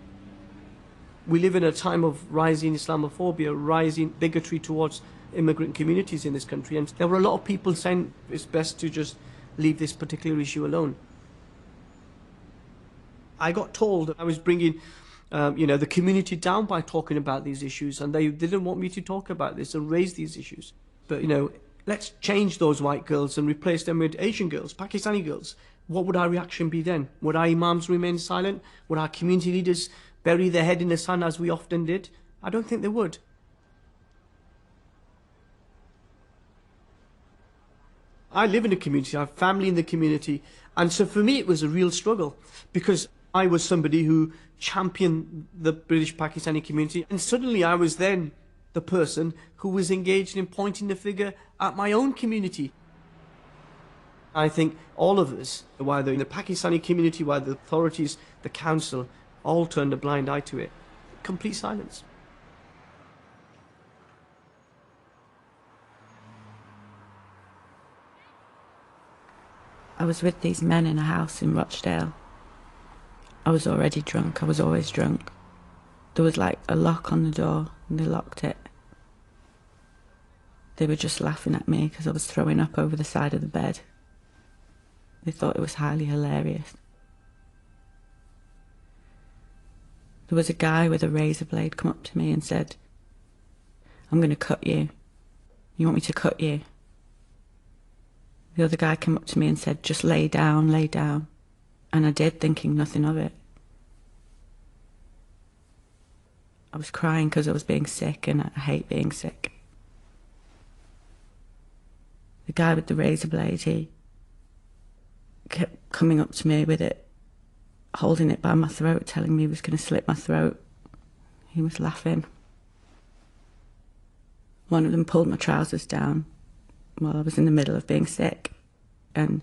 We live in a time of rising Islamophobia, rising bigotry towards immigrant communities in this country, and there were a lot of people saying it's best to just leave this particular issue alone. I got told that I was bringing you know, the community down by talking about these issues, and they didn't want me to talk about this and raise these issues. But, you know, let's change those white girls and replace them with Asian girls, Pakistani girls. What would our reaction be then? Would our imams remain silent? Would our community leaders bury their head in the sand as we often did? I don't think they would. I live in a community, I have family in the community, and so for me it was a real struggle, because I was somebody who championed the British Pakistani community, and suddenly I was then the person who was engaged in pointing the finger at my own community. I think all of us, whether in the Pakistani community, whether the authorities, the council, all turned a blind eye to it. Complete silence. I was with these men in a house in Rochdale. I was already drunk, I was always drunk. There was like a lock on the door and they locked it. They were just laughing at me because I was throwing up over the side of the bed. They thought it was highly hilarious. There was a guy with a razor blade come up to me and said, I'm going to cut you. You want me to cut you? The other guy came up to me and said, just lay down, lay down. And I did, thinking nothing of it. I was crying because I was being sick, and I hate being sick. The guy with the razor blade, he kept coming up to me with it, holding it by my throat, telling me he was going to slit my throat. He was laughing. One of them pulled my trousers down while I was in the middle of being sick and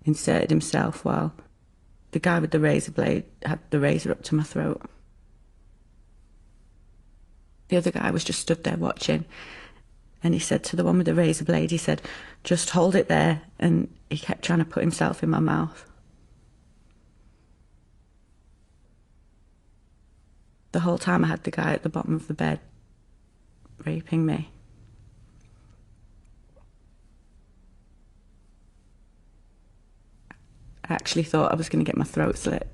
inserted himself while the guy with the razor blade had the razor up to my throat. The other guy was just stood there watching, And he said to the one with the razor blade, he said, just hold it there. And he kept trying to put himself in my mouth. The whole time I had the guy at the bottom of the bed raping me. I actually thought I was going to get my throat slit.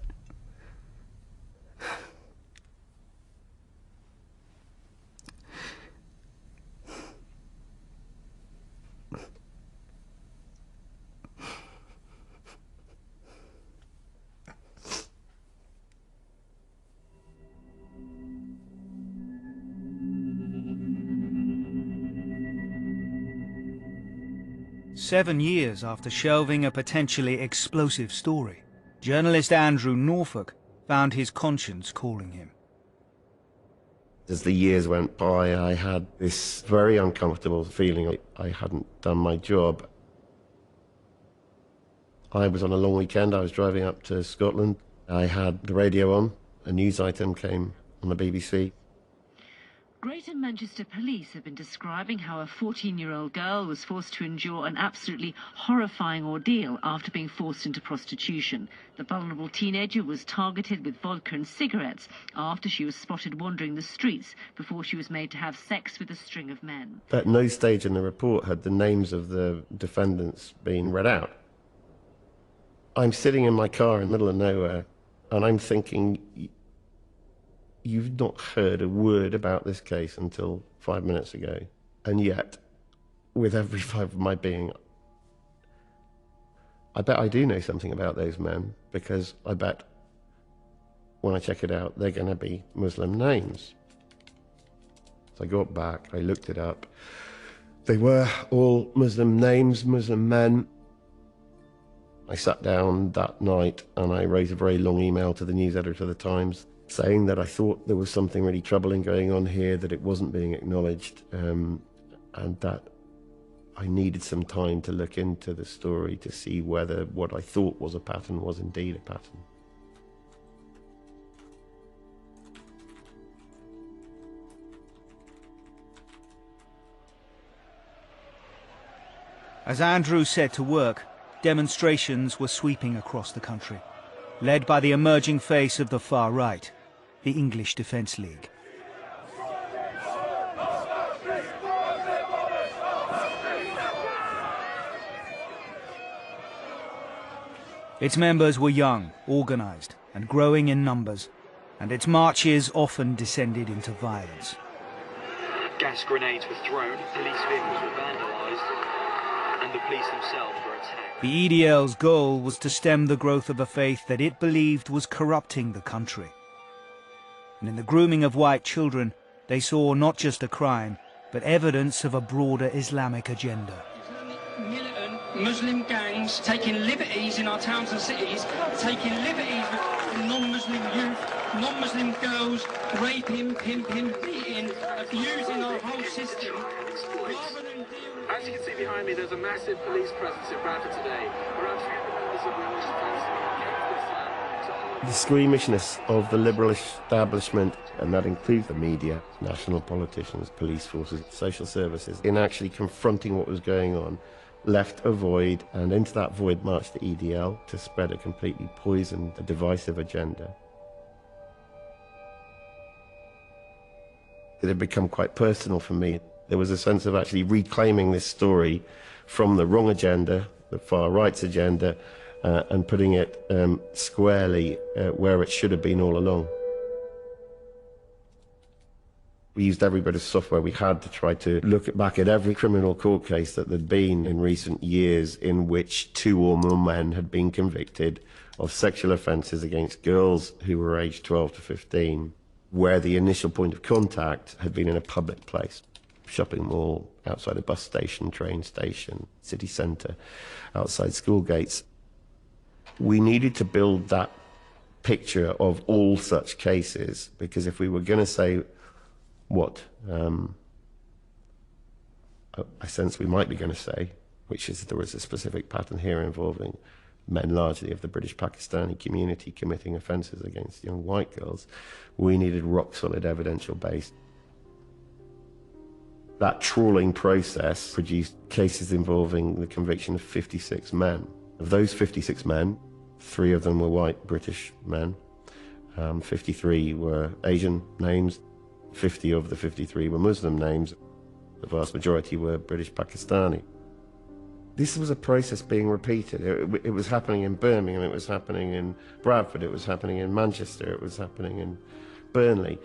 Seven years after shelving a potentially explosive story, journalist Andrew Norfolk found his conscience calling him. As the years went by, I had this very uncomfortable feeling I hadn't done my job. I was on a long weekend. I was driving up to Scotland. I had the radio on. A news item came on the BBC. Greater Manchester Police have been describing how a 14-year-old girl was forced to endure an absolutely horrifying ordeal after being forced into prostitution. The vulnerable teenager was targeted with vodka and cigarettes after she was spotted wandering the streets before she was made to have sex with a string of men. At no stage in the report had the names of the defendants been read out. I'm sitting in my car in the middle of nowhere, and I'm thinking, you've not heard a word about this case until 5 minutes ago. And yet, with every fibre of my being, I bet I do know something about those men, because I bet when I check it out, they're going to be Muslim names. So I got back, I looked it up. They were all Muslim names, Muslim men. I sat down that night and I wrote a very long email to the news editor of the Times, saying that I thought there was something really troubling going on here, that it wasn't being acknowledged, and that I needed some time to look into the story to see whether what I thought was a pattern was indeed a pattern. As Andrew set to work, demonstrations were sweeping across the country, led by the emerging face of the far right, the English Defence League. Its members were young, organised and growing in numbers, and its marches often descended into violence. Gas grenades were thrown, police vehicles were vandalised, and the police themselves were attacked. The EDL's goal was to stem the growth of a faith that it believed was corrupting the country. And in the grooming of white children, they saw not just a crime, but evidence of a broader Islamic agenda. Militant Muslim gangs taking liberties in our towns and cities, taking liberties with non-Muslim youth, non-Muslim girls, raping, pimping, beating, abusing our whole system. As you can see behind me, there's a massive police presence in Bradford today. Around 300 members of the English Defence League. The squeamishness of the liberal establishment, and that includes the media, national politicians, police forces, social services, in actually confronting what was going on, left a void, and into that void marched the EDL to spread a completely poisoned, divisive agenda. It had become quite personal for me. There was a sense of actually reclaiming this story from the wrong agenda, the far right's agenda, and putting it squarely where it should have been all along. We used every bit of software we had to try to look back at every criminal court case that there'd been in recent years in which 2 or more men had been convicted of sexual offences against girls who were aged 12 to 15, where the initial point of contact had been in a public place. Shopping mall, outside a bus station, train station, city centre, outside school gates. We needed to build that picture of all such cases, because if we were going to say what I sense we might be going to say, which is there was a specific pattern here involving men largely of the British Pakistani community committing offences against young white girls, we needed rock-solid evidential base. That trawling process produced cases involving the conviction of 56 men. Of those 56 men, 3 of them were white British men, 53 were Asian names, 50 of the 53 were Muslim names, the vast majority were British Pakistani. This was a process being repeated. It was happening in Birmingham, it was happening in Bradford, it was happening in Manchester, it was happening in Burnley.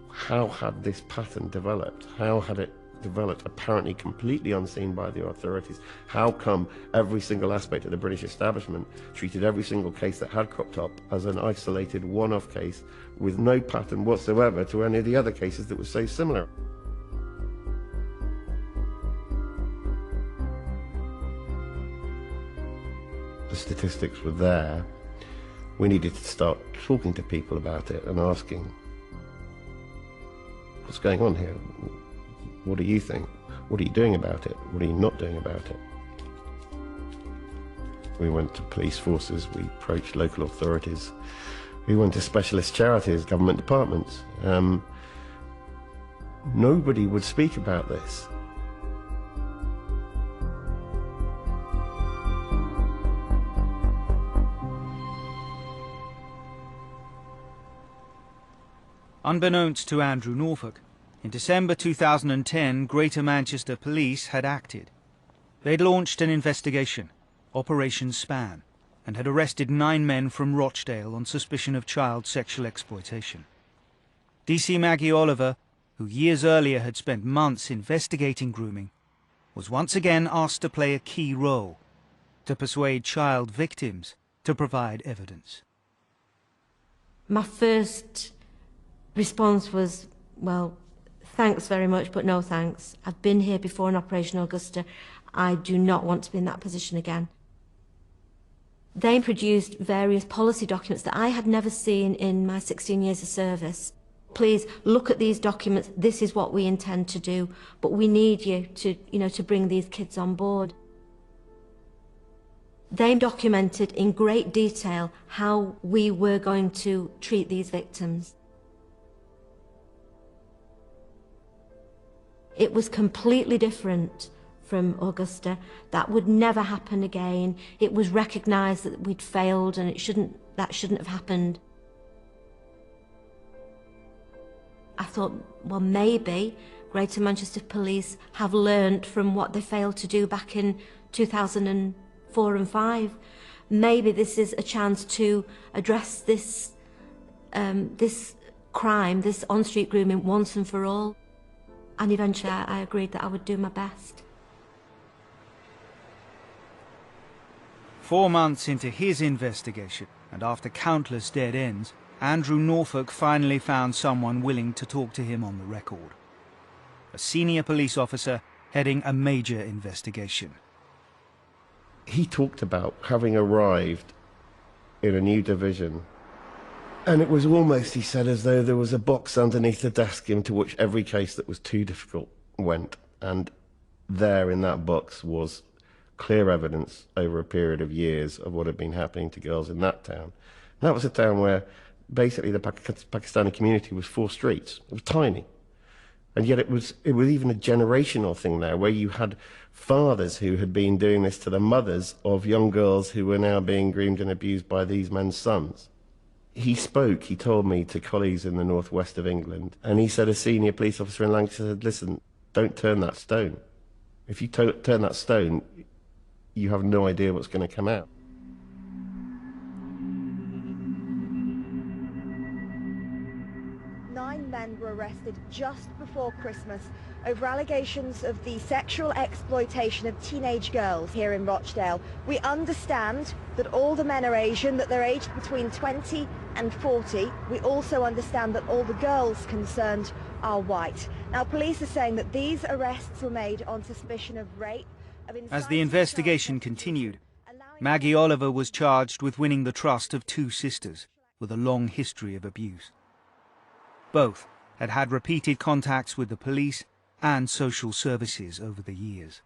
How had this pattern developed? How had it developed apparently completely unseen by the authorities? How come every single aspect of the British establishment treated every single case that had cropped up as an isolated one-off case with no pattern whatsoever to any of the other cases that were so similar? The statistics were there. We needed to start talking to people about it and asking, what's going on here? What do you think? What are you doing about it? What are you not doing about it? We went to police forces, we approached local authorities, we went to specialist charities, government departments. Nobody would speak about this. Unbeknownst to Andrew Norfolk, in December 2010, Greater Manchester Police had acted. They'd launched an investigation, Operation Span, and had arrested 9 men from Rochdale on suspicion of child sexual exploitation. DC Maggie Oliver, who years earlier had spent months investigating grooming, was once again asked to play a key role, to persuade child victims to provide evidence. My first response was, well, thanks very much, but no thanks. I've been here before in Operation Augusta. I do not want to be in that position again. They produced various policy documents that I had never seen in my 16 years of service. Please look at these documents. This is what we intend to do, but we need you to, to bring these kids on board. They documented in great detail how we were going to treat these victims. It was completely different from Augusta. That would never happen again. It was recognised that we'd failed and that shouldn't have happened. I thought, well, maybe Greater Manchester Police have learnt from what they failed to do back in 2004 and 5. Maybe this is a chance to address this, this crime, this on-street grooming once and for all. And eventually I agreed that I would do my best. 4 months into his investigation, and after countless dead ends, Andrew Norfolk finally found someone willing to talk to him on the record. A senior police officer heading a major investigation. He talked about having arrived in a new division, and it was almost, he said, as though there was a box underneath the desk into which every case that was too difficult went, and there in that box was clear evidence over a period of years of what had been happening to girls in that town. And that was a town where basically the Pakistani community was 4 streets. It was tiny. And yet it was even a generational thing there, where you had fathers who had been doing this to the mothers of young girls who were now being groomed and abused by these men's sons. He told me, to colleagues in the northwest of England, and he said a senior police officer in Lancashire said, listen, don't turn that stone. If you turn that stone, you have no idea what's going to come out. Men were arrested just before Christmas over allegations of the sexual exploitation of teenage girls here in Rochdale. We understand that all the men are Asian, that they're aged between 20 and 40. We also understand that all the girls concerned are white. Now, police are saying that these arrests were made on suspicion of rape. As the investigation continued, Maggie Oliver was charged with winning the trust of 2 sisters with a long history of abuse. Both had had repeated contacts with the police and social services over the years.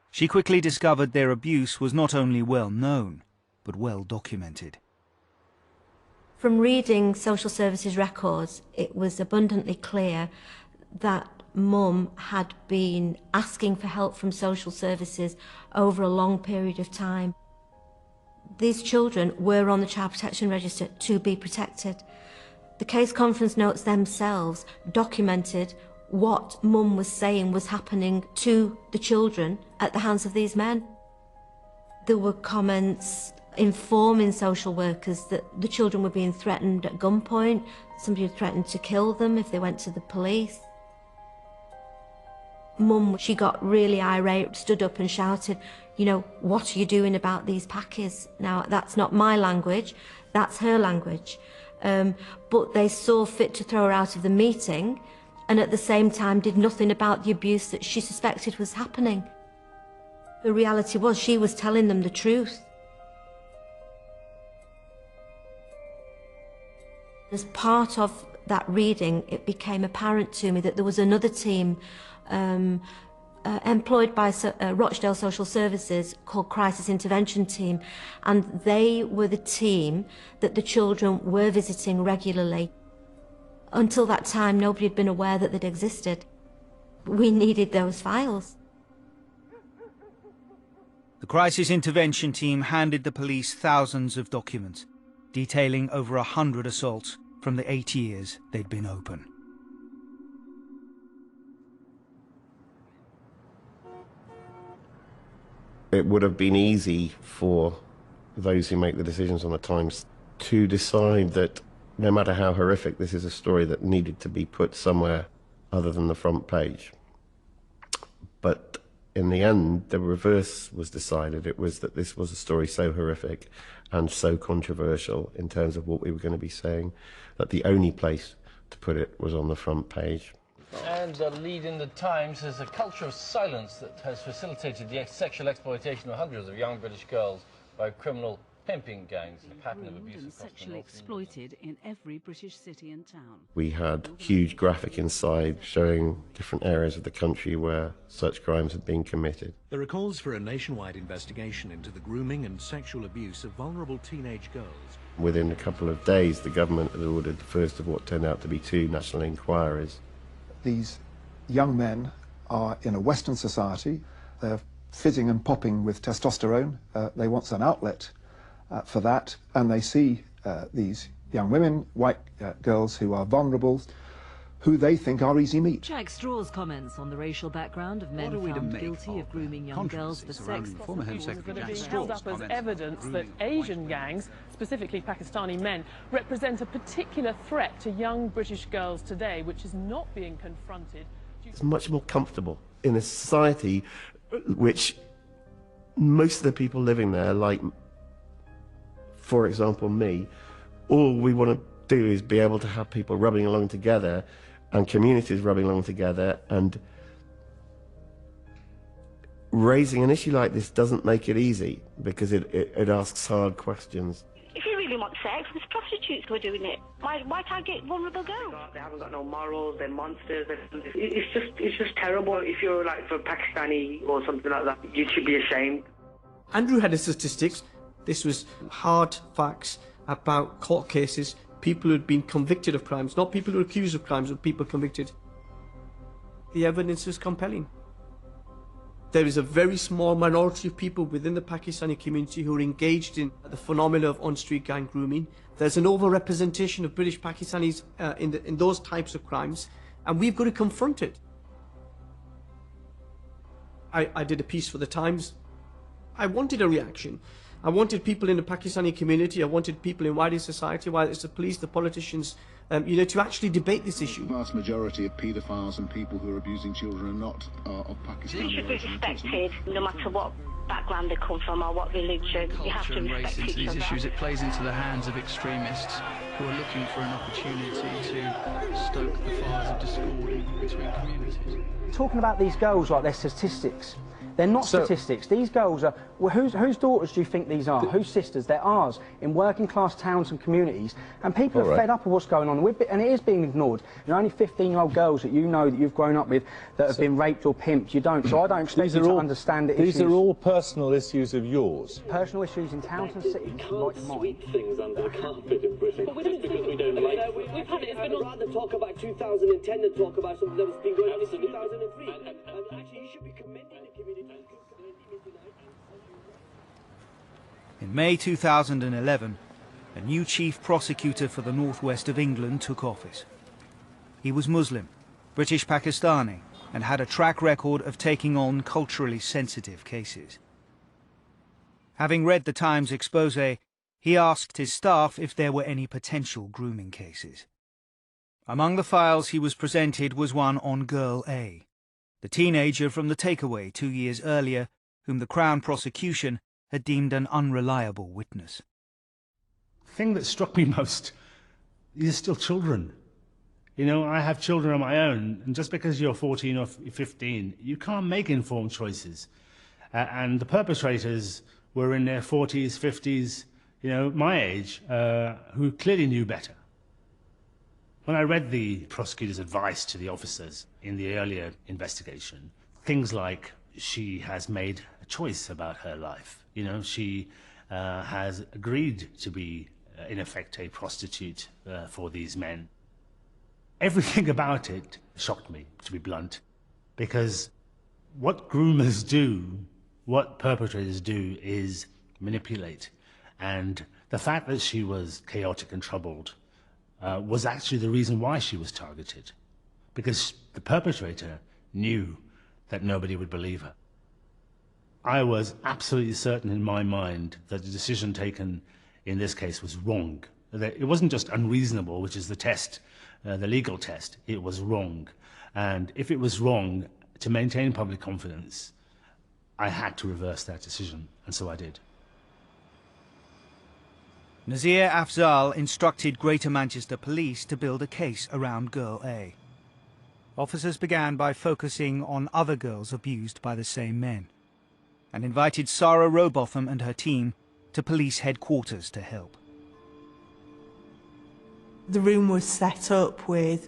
She quickly discovered their abuse was not only well known, but well documented. From reading social services records, it was abundantly clear that Mum had been asking for help from social services over a long period of time. These children were on the Child Protection Register to be protected. The case conference notes themselves documented what Mum was saying was happening to the children at the hands of these men. There were comments informing social workers that the children were being threatened at gunpoint. Somebody had threatened to kill them if they went to the police. Mum, she got really irate, stood up and shouted, you know, what are you doing about these packies? Now, that's not my language, that's her language. But they saw fit to throw her out of the meeting and at the same time did nothing about the abuse that she suspected was happening. The reality was she was telling them the truth. As part of that reading, it became apparent to me that there was another team employed by Rochdale Social Services called Crisis Intervention Team, and they were the team that the children were visiting regularly. Until that time, nobody had been aware that they'd existed. We needed those files. The Crisis Intervention Team handed the police thousands of documents, detailing over 100 assaults from the 8 years they'd been open. It would have been easy for those who make the decisions on the Times to decide that no matter how horrific, this is a story that needed to be put somewhere other than the front page. But in the end, the reverse was decided. It was that this was a story so horrific and so controversial in terms of what we were going to be saying, that the only place to put it was on the front page. And the lead in the Times is a culture of silence that has facilitated the sexual exploitation of hundreds of young British girls by criminal pimping gangs. A pattern of abuse across sexually exploited in every British city and town. We had huge graphic inside showing different areas of the country where such crimes had been committed. There are calls for a nationwide investigation into the grooming and sexual abuse of vulnerable teenage girls. Within a couple of days, the government had ordered the first of what turned out to be 2 national inquiries. These young men are in a Western society. They're fizzing and popping with testosterone. They want an outlet for that, and they see these young women, white girls who are vulnerable, who they think are easy meat. Jack Straw's comments on the racial background of men found guilty of grooming young girls for sex. Former Home Secretary Jack Straw's held up as evidence that Asian gangs, specifically Pakistani men, represent a particular threat to young British girls today, which is not being confronted. It's much more comfortable in a society which most of the people living there, like, for example, me, all we want to do is be able to have people rubbing along together and communities rubbing along together, and raising an issue like this doesn't make it easy because it asks hard questions. If you really want sex, there's prostitutes who are doing it. Why target vulnerable girls? They haven't got no morals, they're monsters. It's just terrible. If you're like for Pakistani or something like that, you should be ashamed. Andrew had the statistics. This was hard facts about court cases, people who had been convicted of crimes, not people who were accused of crimes, but people convicted. The evidence is compelling. There is a very small minority of people within the Pakistani community who are engaged in the phenomena of on-street gang grooming. There's an overrepresentation of British Pakistanis in those types of crimes, and we've got to confront it. I did a piece for the Times. I wanted a reaction. I wanted people in the Pakistani community, I wanted people in wider society, whether it's the police, the politicians, to actually debate this issue. The vast majority of paedophiles and people who are abusing children are not of Pakistani. They should be respected, no matter what background they come from or what religion. You have to respect each these other. issues, it plays into the hands of extremists who are looking for an opportunity to stoke the fires of discord between communities. Talking about these girls like they're statistics. They're not statistics. These girls are Well, whose daughters do you think these are? Whose sisters? They're ours, in working class towns and communities, and people are fed up of what's going on, and it is being ignored. There are only 15-year-old girls that you know, that you've grown up with, that have been raped or pimped. You don't, so I don't expect you to understand the issues. These are all personal issues of yours. Personal issues in towns and cities, like mine. Sweep things under the carpet in Britain just because we don't like it. We've had it. I'd rather talk about 2010 than talk about something that was been going on since 2003. And actually, you should be commending the community. In May 2011, a new chief prosecutor for the northwest of England took office. He was Muslim, British Pakistani, and had a track record of taking on culturally sensitive cases. Having read the Times expose, he asked his staff if there were any potential grooming cases. Among the files he was presented was one on Girl A, the teenager from the takeaway 2 years earlier, whom the Crown prosecution had deemed an unreliable witness. The thing that struck me most, these are still children. You know, I have children of my own, and just because you're 14 or 15, you can't make informed choices. And the perpetrators were in their 40s, 50s, you know, my age, who clearly knew better. When I read the prosecutor's advice to the officers in the earlier investigation, things like, she has made a choice about her life. You know, she has agreed to be, in effect, a prostitute for these men. Everything about it shocked me, to be blunt, because what groomers do, what perpetrators do, is manipulate. And the fact that she was chaotic and troubled was actually the reason why she was targeted, because the perpetrator knew that nobody would believe her. I was absolutely certain in my mind that the decision taken in this case was wrong. That it wasn't just unreasonable, which is the test, the legal test, it was wrong. And if it was wrong, to maintain public confidence, I had to reverse that decision, and so I did. Nazir Afzal instructed Greater Manchester Police to build a case around Girl A. Officers began by focusing on other girls abused by the same men, and invited Sarah Robotham and her team to police headquarters to help. The room was set up with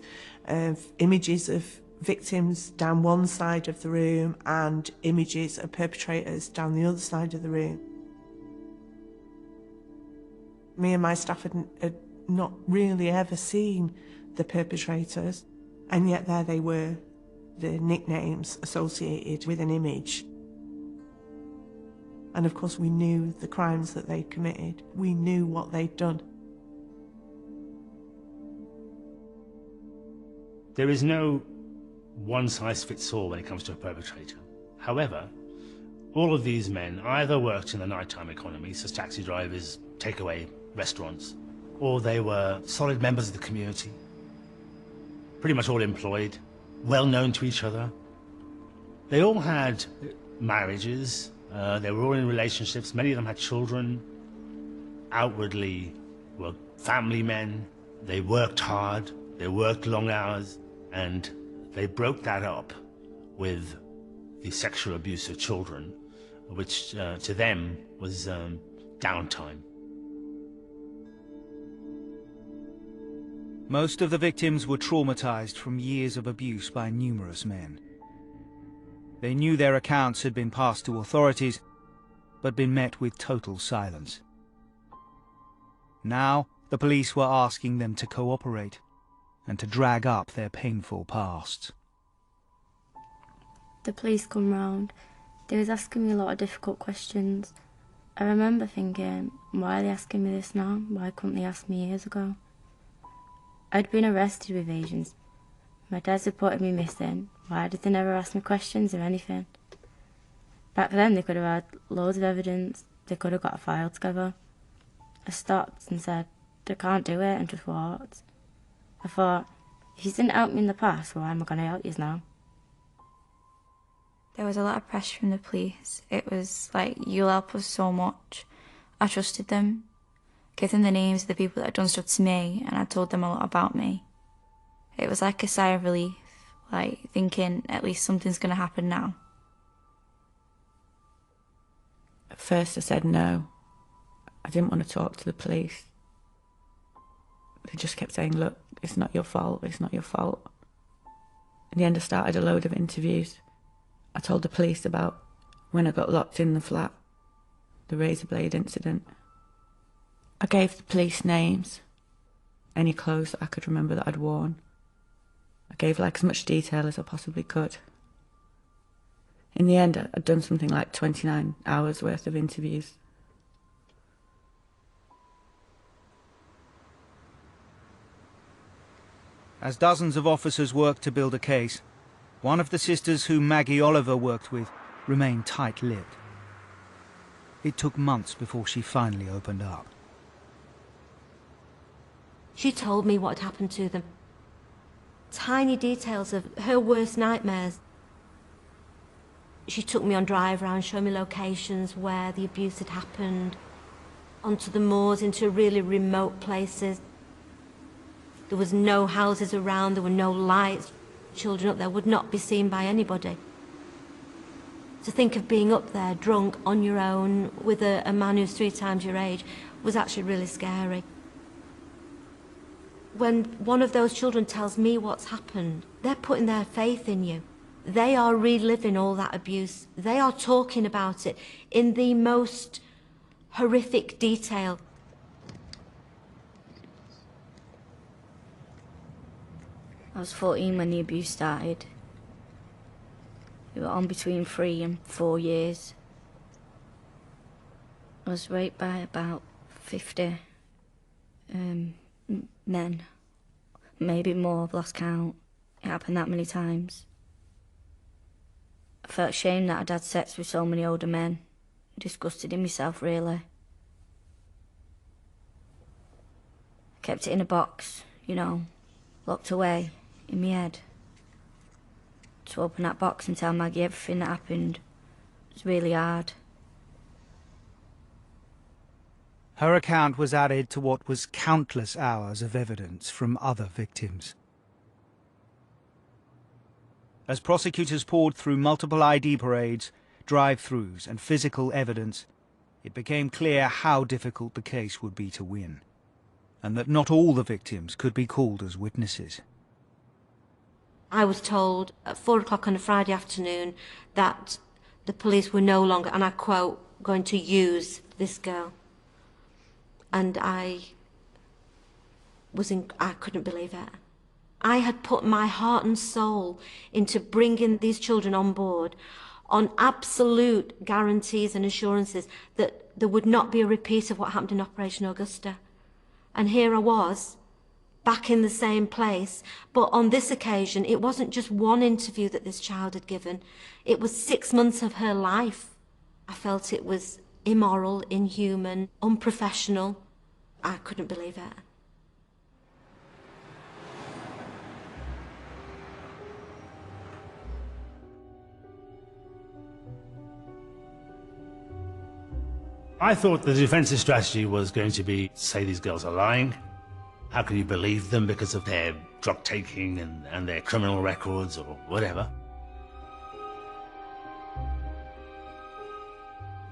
images of victims down one side of the room and images of perpetrators down the other side of the room. Me and my staff had not really ever seen the perpetrators, and yet there they were, the nicknames associated with an image. And of course we knew the crimes that they'd committed. We knew what they'd done. There is no one-size-fits-all when it comes to a perpetrator. However, all of these men either worked in the nighttime economy, such as taxi drivers, takeaway, restaurants, or they were solid members of the community, pretty much all employed, well known to each other. They all had marriages, they were all in relationships, many of them had children, outwardly were family men, they worked hard, they worked long hours, and they broke that up with the sexual abuse of children, which to them was downtime. Most of the victims were traumatized from years of abuse by numerous men. They knew their accounts had been passed to authorities, but been met with total silence. Now, the police were asking them to cooperate and to drag up their painful pasts. The police come round. They was asking me a lot of difficult questions. I remember thinking, why are they asking me this now? Why couldn't they ask me years ago? I'd been arrested with Asians. My dad reported me missing. Why did they never ask me questions or anything? Back then they could have had loads of evidence. They could have got a file together. I stopped and said, I can't do it, and just walked. I thought, if you didn't help me in the past, why am I going to help you now? There was a lot of pressure from the police. It was like, you'll help us so much. I trusted them. Gave them the names of the people that had done stuff to me, and I told them a lot about me. It was like a sigh of relief, like thinking at least something's going to happen now. first I said no. I didn't want to talk to the police. They just kept saying, look, it's not your fault, it's not your fault. In the end, I started a load of interviews. I told the police about when I got locked in the flat, the razor blade incident. I gave the police names, any clothes that I could remember that I'd worn. I gave like as much detail as I possibly could. In the end, I'd done something like 29 hours worth of interviews. As dozens of officers worked to build a case, one of the sisters whom Maggie Oliver worked with remained tight-lipped. It took months before she finally opened up. She told me what had happened to them. Tiny details of her worst nightmares. She took me on drive around, showing me locations where the abuse had happened, onto the moors, into really remote places. There was no houses around, there were no lights. Children up there would not be seen by anybody. To think of being up there, drunk, on your own, with a man who's 3 times your age, was actually really scary. When one of those children tells me what's happened, they're putting their faith in you. They are reliving all that abuse. They are talking about it in the most horrific detail. I was 14 when the abuse started. It went on between 3 and 4 years. I was raped by about 50 men. Maybe more, I've lost count. It happened that many times. I felt ashamed that I'd had sex with so many older men. Disgusted in myself, really. I kept it in a box, you know, locked away in my head. To open that box and tell Maggie everything that happened was really hard. Her account was added to what was countless hours of evidence from other victims. As prosecutors poured through multiple ID parades, drive-thrus and physical evidence, it became clear how difficult the case would be to win, and that not all the victims could be called as witnesses. I was told at 4 o'clock on a Friday afternoon that the police were no longer, and I quote, going to use this girl. And I couldn't believe it. I had put my heart and soul into bringing these children on board on absolute guarantees and assurances that there would not be a repeat of what happened in Operation Augusta. And here I was, back in the same place, but on this occasion it wasn't just one interview that this child had given, it was 6 months of her life. I felt it was immoral, inhuman, unprofessional. I couldn't believe it. I thought the defence's strategy was going to be, say these girls are lying. How can you believe them because of their drug taking and their criminal records or whatever?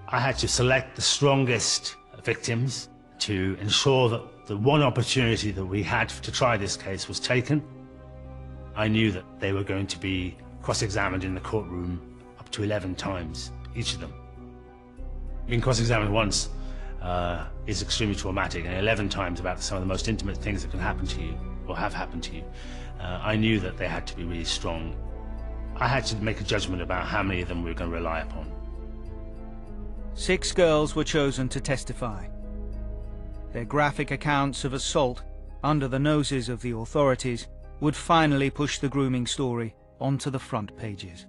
I had to select the strongest victims to ensure that the one opportunity that we had to try this case was taken. I knew that they were going to be cross-examined in the courtroom up to 11 times, each of them. Being cross-examined once is extremely traumatic, and 11 times about some of the most intimate things that can happen to you, or have happened to you. I knew that they had to be really strong. I had to make a judgment about how many of them we were going to rely upon. 6 girls were chosen to testify. Their graphic accounts of assault, under the noses of the authorities, would finally push the grooming story onto the front pages.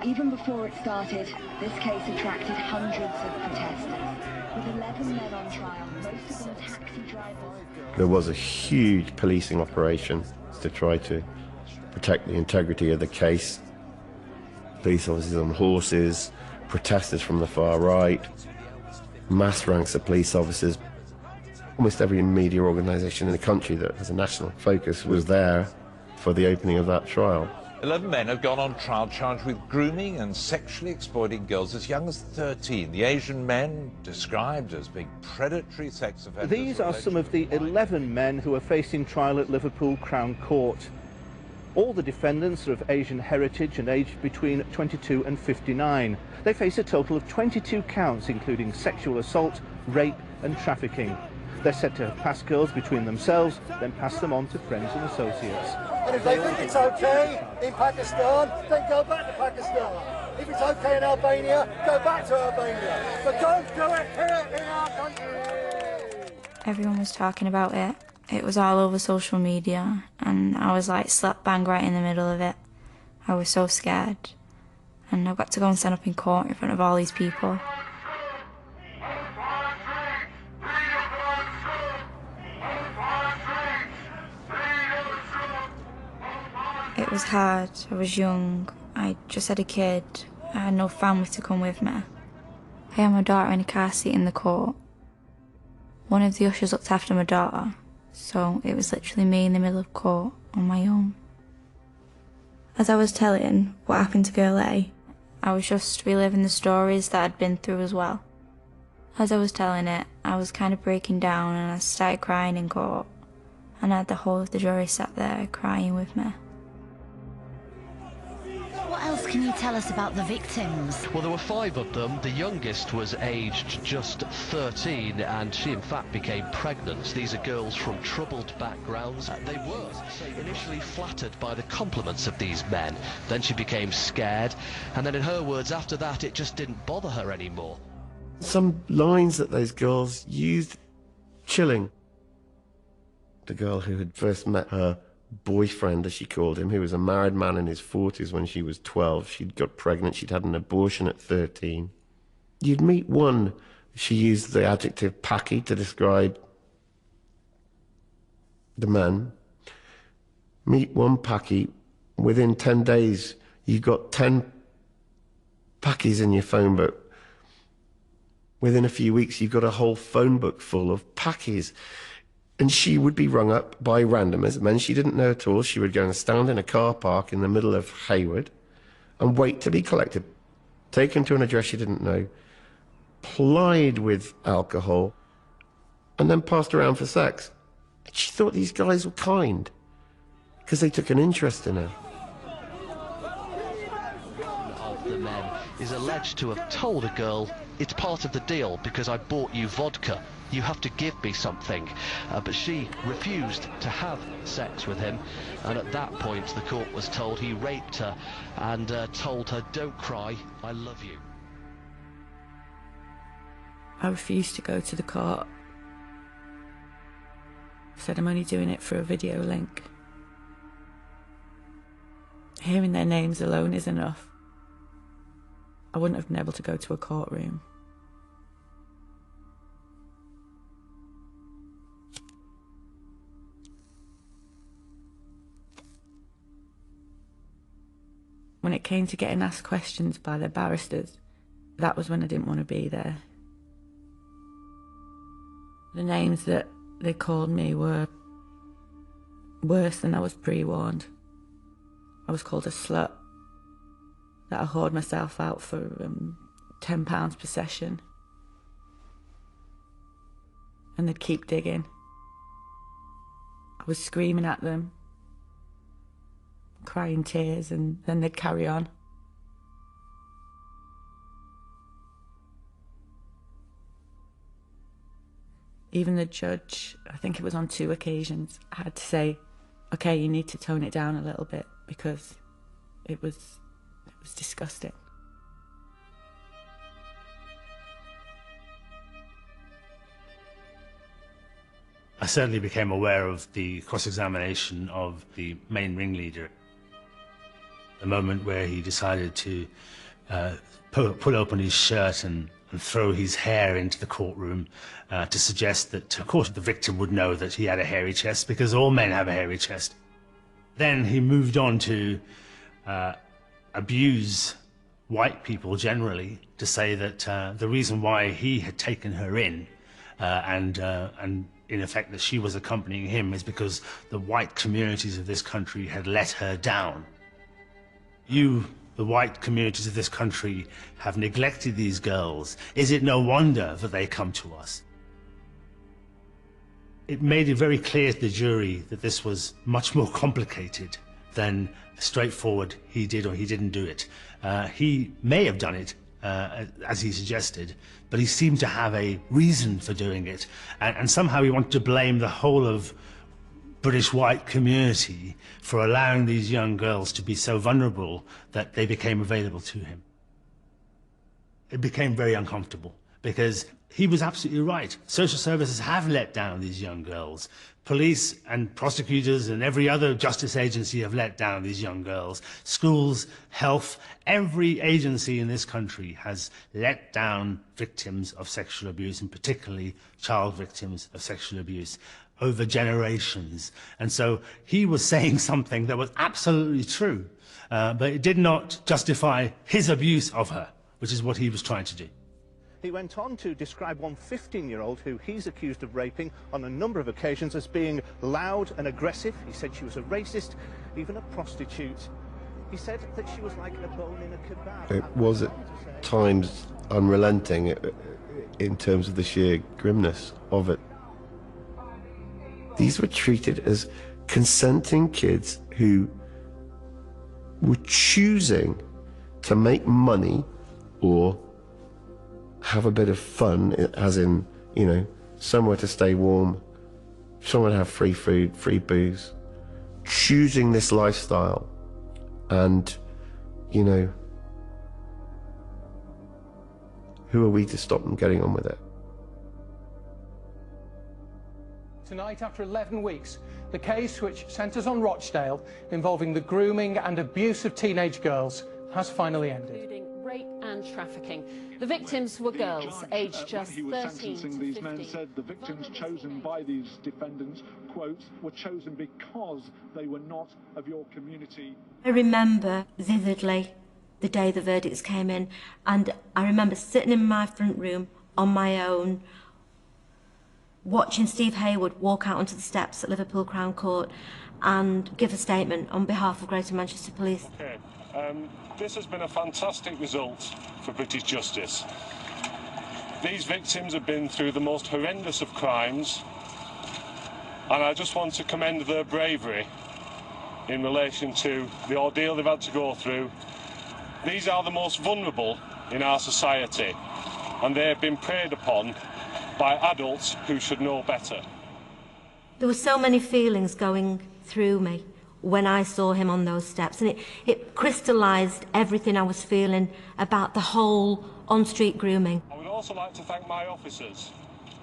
Even before it started, this case attracted hundreds of protesters. With 11 men on trial, most of them taxi drivers. There was a huge policing operation to try to protect the integrity of the case. Police officers on horses, protesters from the far right, mass ranks of police officers. Almost every media organisation in the country that has a national focus was there for the opening of that trial. 11 men have gone on trial charged with grooming and sexually exploiting girls as young as 13. The Asian men, described as being predatory sex offenders. These are some of the 11 men who are facing trial at Liverpool Crown Court. All the defendants are of Asian heritage and aged between 22 and 59. They face a total of 22 counts, including sexual assault, rape and trafficking. They're said to have passed girls between themselves, then passed them on to friends and associates. And if they think it's okay in Pakistan, then go back to Pakistan. If it's okay in Albania, go back to Albania. But don't do it here in our country. Everyone was talking about it. It was all over social media, and I was like slap bang right in the middle of it. I was so scared. And I got to go and stand up in court in front of all these people. It was hard. I was young. I just had a kid. I had no family to come with me. I had my daughter in a car seat in the court. One of the ushers looked after my daughter, so it was literally me in the middle of court on my own. As I was telling what happened to Girl A, I was just reliving the stories that I'd been through as well. As I was telling it, I was kind of breaking down and I started crying in court. And I had the whole of the jury sat there crying with me. What else can you tell us about the victims? Well, there were 5 of them. The youngest was aged just 13, and she in fact became pregnant. These are girls from troubled backgrounds. They were, say, initially flattered by the compliments of these men. Then she became scared, and then in her words, after that, it just didn't bother her anymore. Some lines that those girls used, chilling. The girl who had first met her boyfriend, as she called him, who was a married man in his 40s when she was 12. She'd got pregnant, she'd had an abortion at 13. You'd meet one, she used the adjective packy to describe the man. Meet one packy, within 10 days you've got 10 packies in your phone book. Within a few weeks you've got a whole phone book full of packies. And she would be rung up by randomers, men she didn't know at all. She would go and stand in a car park in the middle of Hayward and wait to be collected, taken to an address she didn't know, plied with alcohol, and then passed around for sex. She thought these guys were kind because they took an interest in her. Of the men is alleged to have told a girl, "It's part of the deal because I bought you vodka. You have to give me something." But she refused to have sex with him, and at that point the court was told he raped her and told her, "Don't cry, I love you." I refused to go to the court. I said I'm only doing it for a video link. Hearing their names alone is enough. I wouldn't have been able to go to a courtroom. When it came to getting asked questions by their barristers, that was when I didn't want to be there. The names that they called me were worse than I was pre-warned. I was called a slut, that I whored myself out for £10 per session. And they'd keep digging. I was screaming at them, crying tears, and then they'd carry on. Even the judge, I think it was on 2 occasions, had to say, "Okay, you need to tone it down a little bit," because it was disgusting. I certainly became aware of the cross-examination of the main ringleader. The moment where he decided to pull open his shirt and throw his hair into the courtroom to suggest that, of course, the victim would know that he had a hairy chest, because all men have a hairy chest. Then he moved on to abuse white people generally, to say that the reason why he had taken her in and in effect that she was accompanying him is because the white communities of this country had let her down. You, the white communities of this country, have neglected these girls. Is it no wonder that they come to us? It made it very clear to the jury that this was much more complicated than straightforward he did or he didn't do it. He may have done it, as he suggested, but he seemed to have a reason for doing it, and somehow he wanted to blame the whole of British white community for allowing these young girls to be so vulnerable that they became available to him. It became very uncomfortable, because he was absolutely right. Social services have let down these young girls. Police and prosecutors and every other justice agency have let down these young girls. Schools, health, every agency in this country has let down victims of sexual abuse, and particularly child victims of sexual abuse, over generations. And so he was saying something that was absolutely true, but it did not justify his abuse of her, which is what he was trying to do. He went on to describe one 15-year-old who he's accused of raping on a number of occasions as being loud and aggressive. He said she was a racist, even a prostitute. He said that she was like a bone in a kebab. It was at times unrelenting in terms of the sheer grimness of it. These were treated as consenting kids who were choosing to make money or have a bit of fun, as in, you know, somewhere to stay warm, somewhere to have free food, free booze, choosing this lifestyle, and, you know, who are we to stop them getting on with it? Tonight, after 11 weeks, the case which centres on Rochdale involving the grooming and abuse of teenage girls has finally ended. Including rape and trafficking. The victims were girls aged just 13 to 15. These men said the victims chosen by these defendants, quote, were chosen because they were not of your community. I remember vividly the day the verdicts came in, and I remember sitting in my front room on my own, watching Steve Hayward walk out onto the steps at Liverpool Crown Court and give a statement on behalf of Greater Manchester Police. Okay. This has been a fantastic result for British justice. These victims have been through the most horrendous of crimes, and I just want to commend their bravery in relation to the ordeal they've had to go through. These are the most vulnerable in our society, and they have been preyed upon by adults who should know better. There were so many feelings going through me when I saw him on those steps, and it crystallised everything I was feeling about the whole on-street grooming. I would also like to thank my officers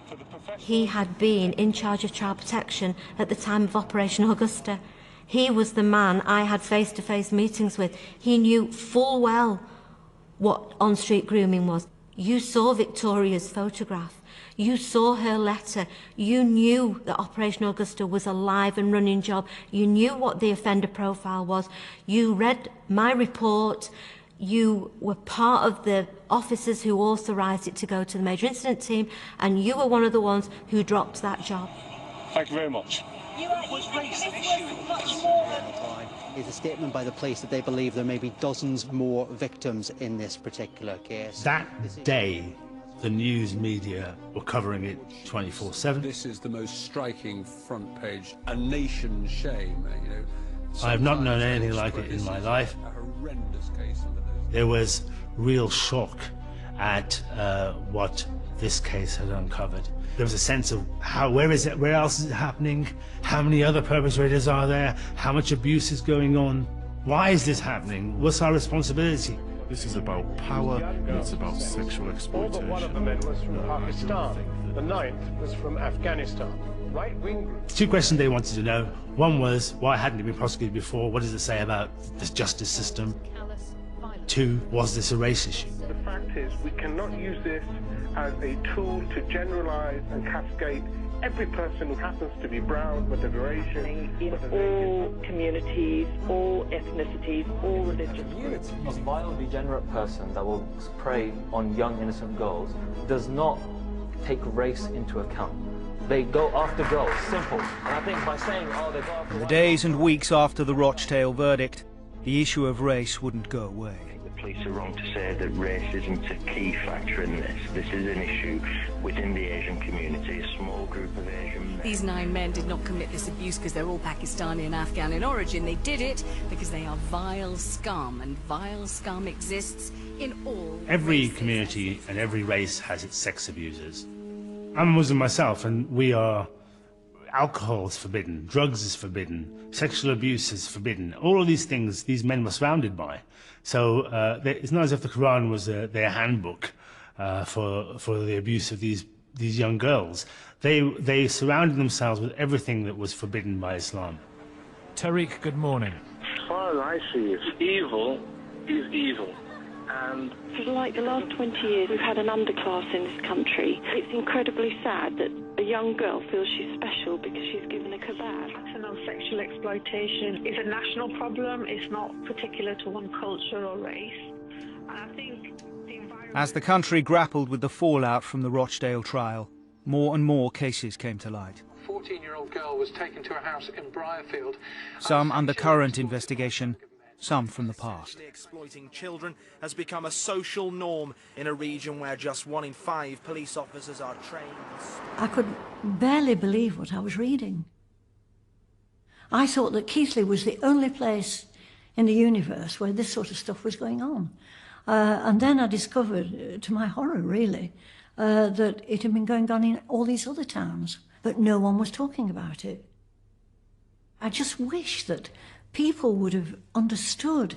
for the professional... He had been in charge of child protection at the time of Operation Augusta. He was the man I had face-to-face meetings with. He knew full well what on-street grooming was. You saw Victoria's photograph. You saw her letter. You knew that Operation Augusta was a live and running job. You knew what the offender profile was. You read my report. You were part of the officers who authorised it to go to the major incident team, and you were one of the ones who dropped that job. Thank you very much. Is a statement by the police that they believe there may be dozens more victims in this particular case. That day, the news media were covering it 24/7. This is the most striking front page, a nation's shame, you know. I have not known anything like it in my life. A horrendous case. There was real shock at what this case had uncovered. There was a sense of where else is it happening? How many other perpetrators are there? How much abuse is going on? Why is this happening? What's our responsibility? This is about power, and it's about sexual exploitation. One of the men was from Pakistan. The ninth was from Afghanistan. Right-wing group. Two questions they wanted to know. One was, why hadn't it been prosecuted before? What does it say about the justice system? Two, was this a race issue? The fact is, we cannot use this as a tool to generalise and cascade every person who happens to be brown, whether they're Asian, in all communities, all ethnicities, all religious groups. A vile, degenerate person that will prey on young, innocent girls does not take race into account. They go after girls, simple. And I think by saying, oh, they go after... In the days and weeks after the Rochdale verdict, the issue of race wouldn't go away. The police are wrong to say that race isn't a key factor in this. This is an issue within the Asian community, a small group of Asian men. These 9 men did not commit this abuse because they're all Pakistani and Afghan in origin. They did it because they are vile scum, and vile scum exists in all Every races. community and every race has its sex abusers. I'm a Muslim myself, and we are... Alcohol is forbidden, drugs is forbidden, sexual abuse is forbidden. All of these things these men were surrounded by. So it's not as if the Quran was their handbook for the abuse of these young girls. They surrounded themselves with everything that was forbidden by Islam. Tariq, good morning. As far as I see it, evil is evil. And for like the last 20 years, we've had an underclass in this country. It's incredibly sad that a young girl feels she's special because she's given a kebab. Pattern of sexual exploitation is a national problem. It's not particular to one culture or race. And I think As the country grappled with the fallout from the Rochdale trial, more and more cases came to light. A 14-year-old girl was taken to a house in Briarfield. Some under current investigation, some from the past. Exploiting children has become a social norm in a region where just 1 in 5 police officers are trained. I could barely believe what I was reading. I thought that Keighley was the only place in the universe where this sort of stuff was going on. And then I discovered, to my horror really, that it had been going on in all these other towns, but no one was talking about it. I just wish that people would have understood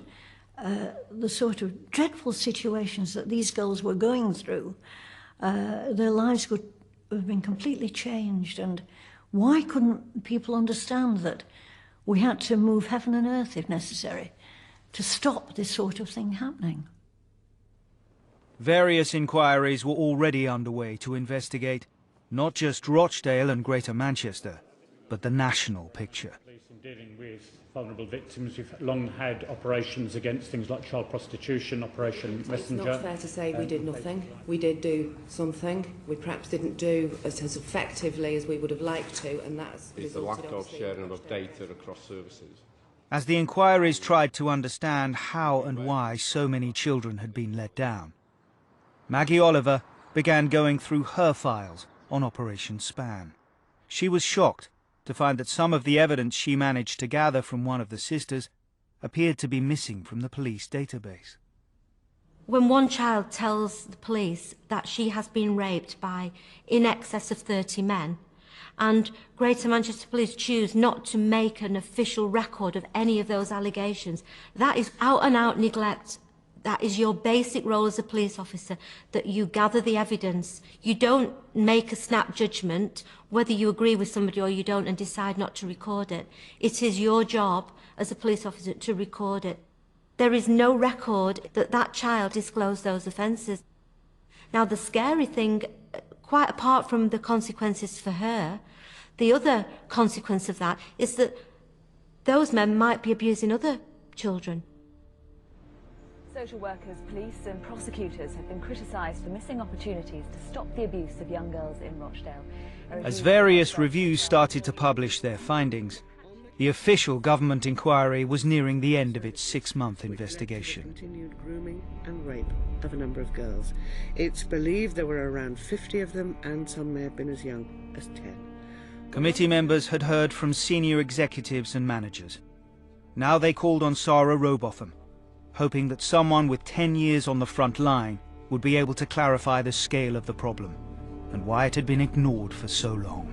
the sort of dreadful situations that these girls were going through. Their lives would have been completely changed, and why couldn't people understand that we had to move heaven and earth, if necessary, to stop this sort of thing happening? Various inquiries were already underway to investigate not just Rochdale and Greater Manchester, but the national picture. In dealing with vulnerable victims, we've long had operations against things like child prostitution, Operation Messenger. It's not fair to say we did nothing. We did do something. We perhaps didn't do as effectively as we would have liked to, and that's is the lack of sharing of data across services. As the inquiries tried to understand how and why so many children had been let down, Maggie Oliver began going through her files on Operation Span. She was shocked to find that some of the evidence she managed to gather from one of the sisters appeared to be missing from the police database. When one child tells the police that she has been raped by in excess of 30 men, and Greater Manchester Police choose not to make an official record of any of those allegations, that is out-and-out neglect. That is your basic role as a police officer, that you gather the evidence. You don't make a snap judgment, whether you agree with somebody or you don't, and decide not to record it. It is your job as a police officer to record it. There is no record that that child disclosed those offences. Now, the scary thing, quite apart from the consequences for her, the other consequence of that is that those men might be abusing other children. Social workers, police and prosecutors have been criticised for missing opportunities to stop the abuse of young girls in Rochdale. As various reviews started to publish their findings, the official government inquiry was nearing the end of its 6-month investigation. Continued grooming and rape of a number of girls. It's believed there were around 50 of them, and some may have been as young as 10. Committee members had heard from senior executives and managers. Now they called on Sarah Robotham, hoping that someone with 10 years on the front line would be able to clarify the scale of the problem and why it had been ignored for so long.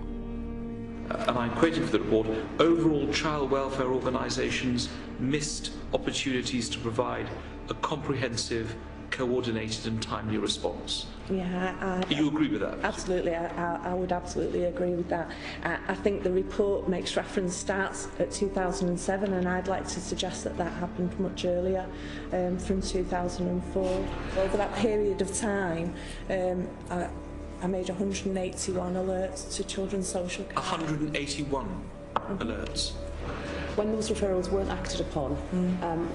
And I'm quoting from the report, overall child welfare organisations missed opportunities to provide a comprehensive, coordinated and timely response. Yeah, you agree with that? Absolutely, I would absolutely agree with that. I think the report makes reference starts at 2007, and I'd like to suggest that that happened much earlier, from 2004. Over that period of time, I made 181 alerts to children's social care. 181 alerts? When those referrals weren't acted upon,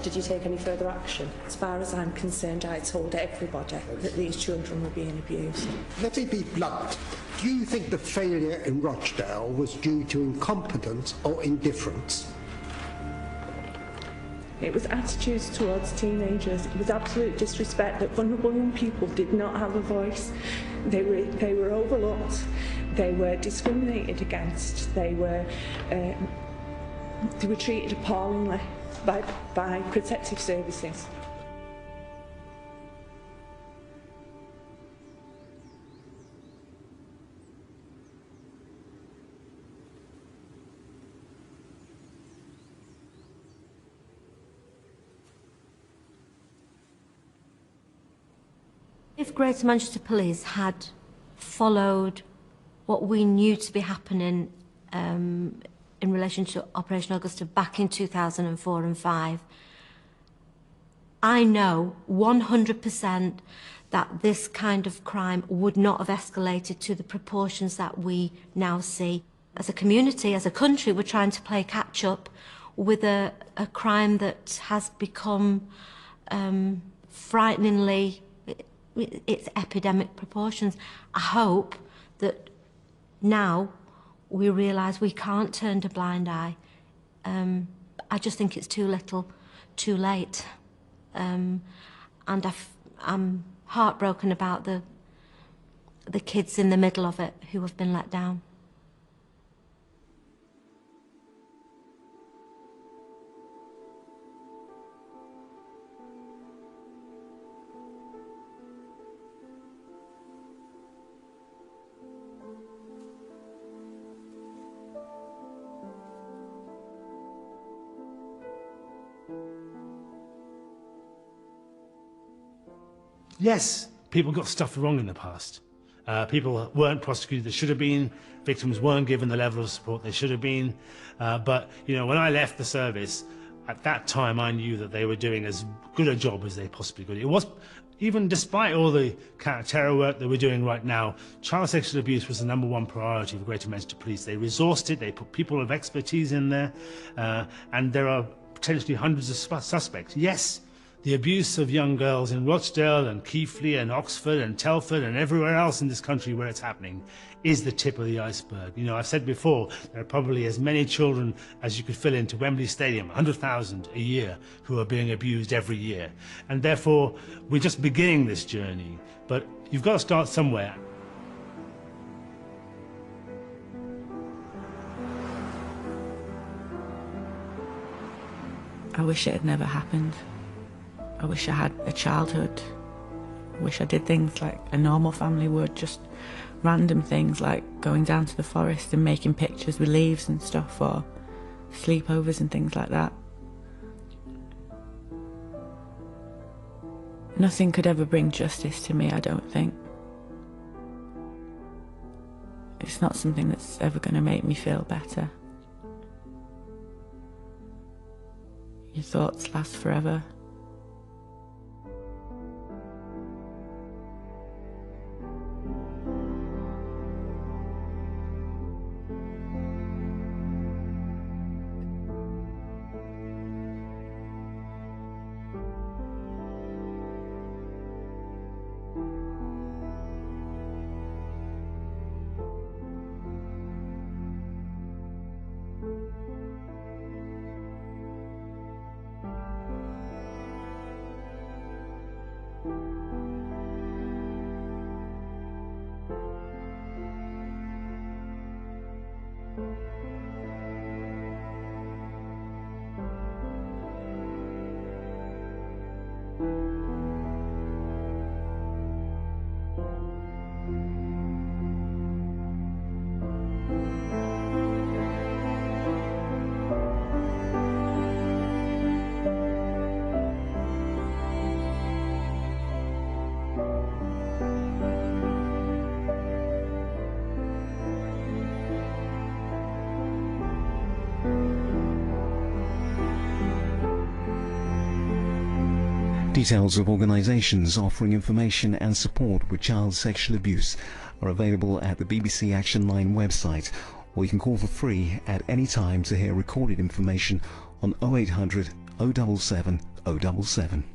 did you take any further action? As far as I'm concerned, I told everybody that these children were being abused. Let me be blunt. Do you think the failure in Rochdale was due to incompetence or indifference? It was attitudes towards teenagers. It was absolute disrespect that vulnerable young people did not have a voice. They were overlooked. They were discriminated against. They were treated appallingly by protective services. If Greater Manchester Police had followed what we knew to be happening in relation to Operation Augusta back in 2004 and 5, I know 100% that this kind of crime would not have escalated to the proportions that we now see. As a community, as a country, we're trying to play catch-up with a crime that has become frighteningly, it's epidemic proportions. I hope that now we realise we can't turn a blind eye. I just think it's too little, too late. And I'm heartbroken about the kids in the middle of it who have been let down. Yes, people got stuff wrong in the past. People weren't prosecuted, they should have been. Victims weren't given the level of support they should have been. But, you know, when I left the service, at that time I knew that they were doing as good a job as they possibly could. It was, even despite all the counter-terror work that we're doing right now, child sexual abuse was the #1 priority for Greater Manchester Police. They resourced it, they put people of expertise in there, and there are potentially hundreds of suspects. Yes, the abuse of young girls in Rochdale and Keighley and Oxford and Telford and everywhere else in this country where it's happening is the tip of the iceberg. You know, I've said before, there are probably as many children as you could fill into Wembley Stadium, 100,000 a year, who are being abused every year. And therefore, we're just beginning this journey. But you've got to start somewhere. I wish it had never happened. I wish I had a childhood. I wish I did things like a normal family would, just random things like going down to the forest and making pictures with leaves and stuff, or sleepovers and things like that. Nothing could ever bring justice to me, I don't think. It's not something that's ever going to make me feel better. Your thoughts last forever. Details of organisations offering information and support with child sexual abuse are available at the BBC Action Line website, or you can call for free at any time to hear recorded information on 0800 077 077.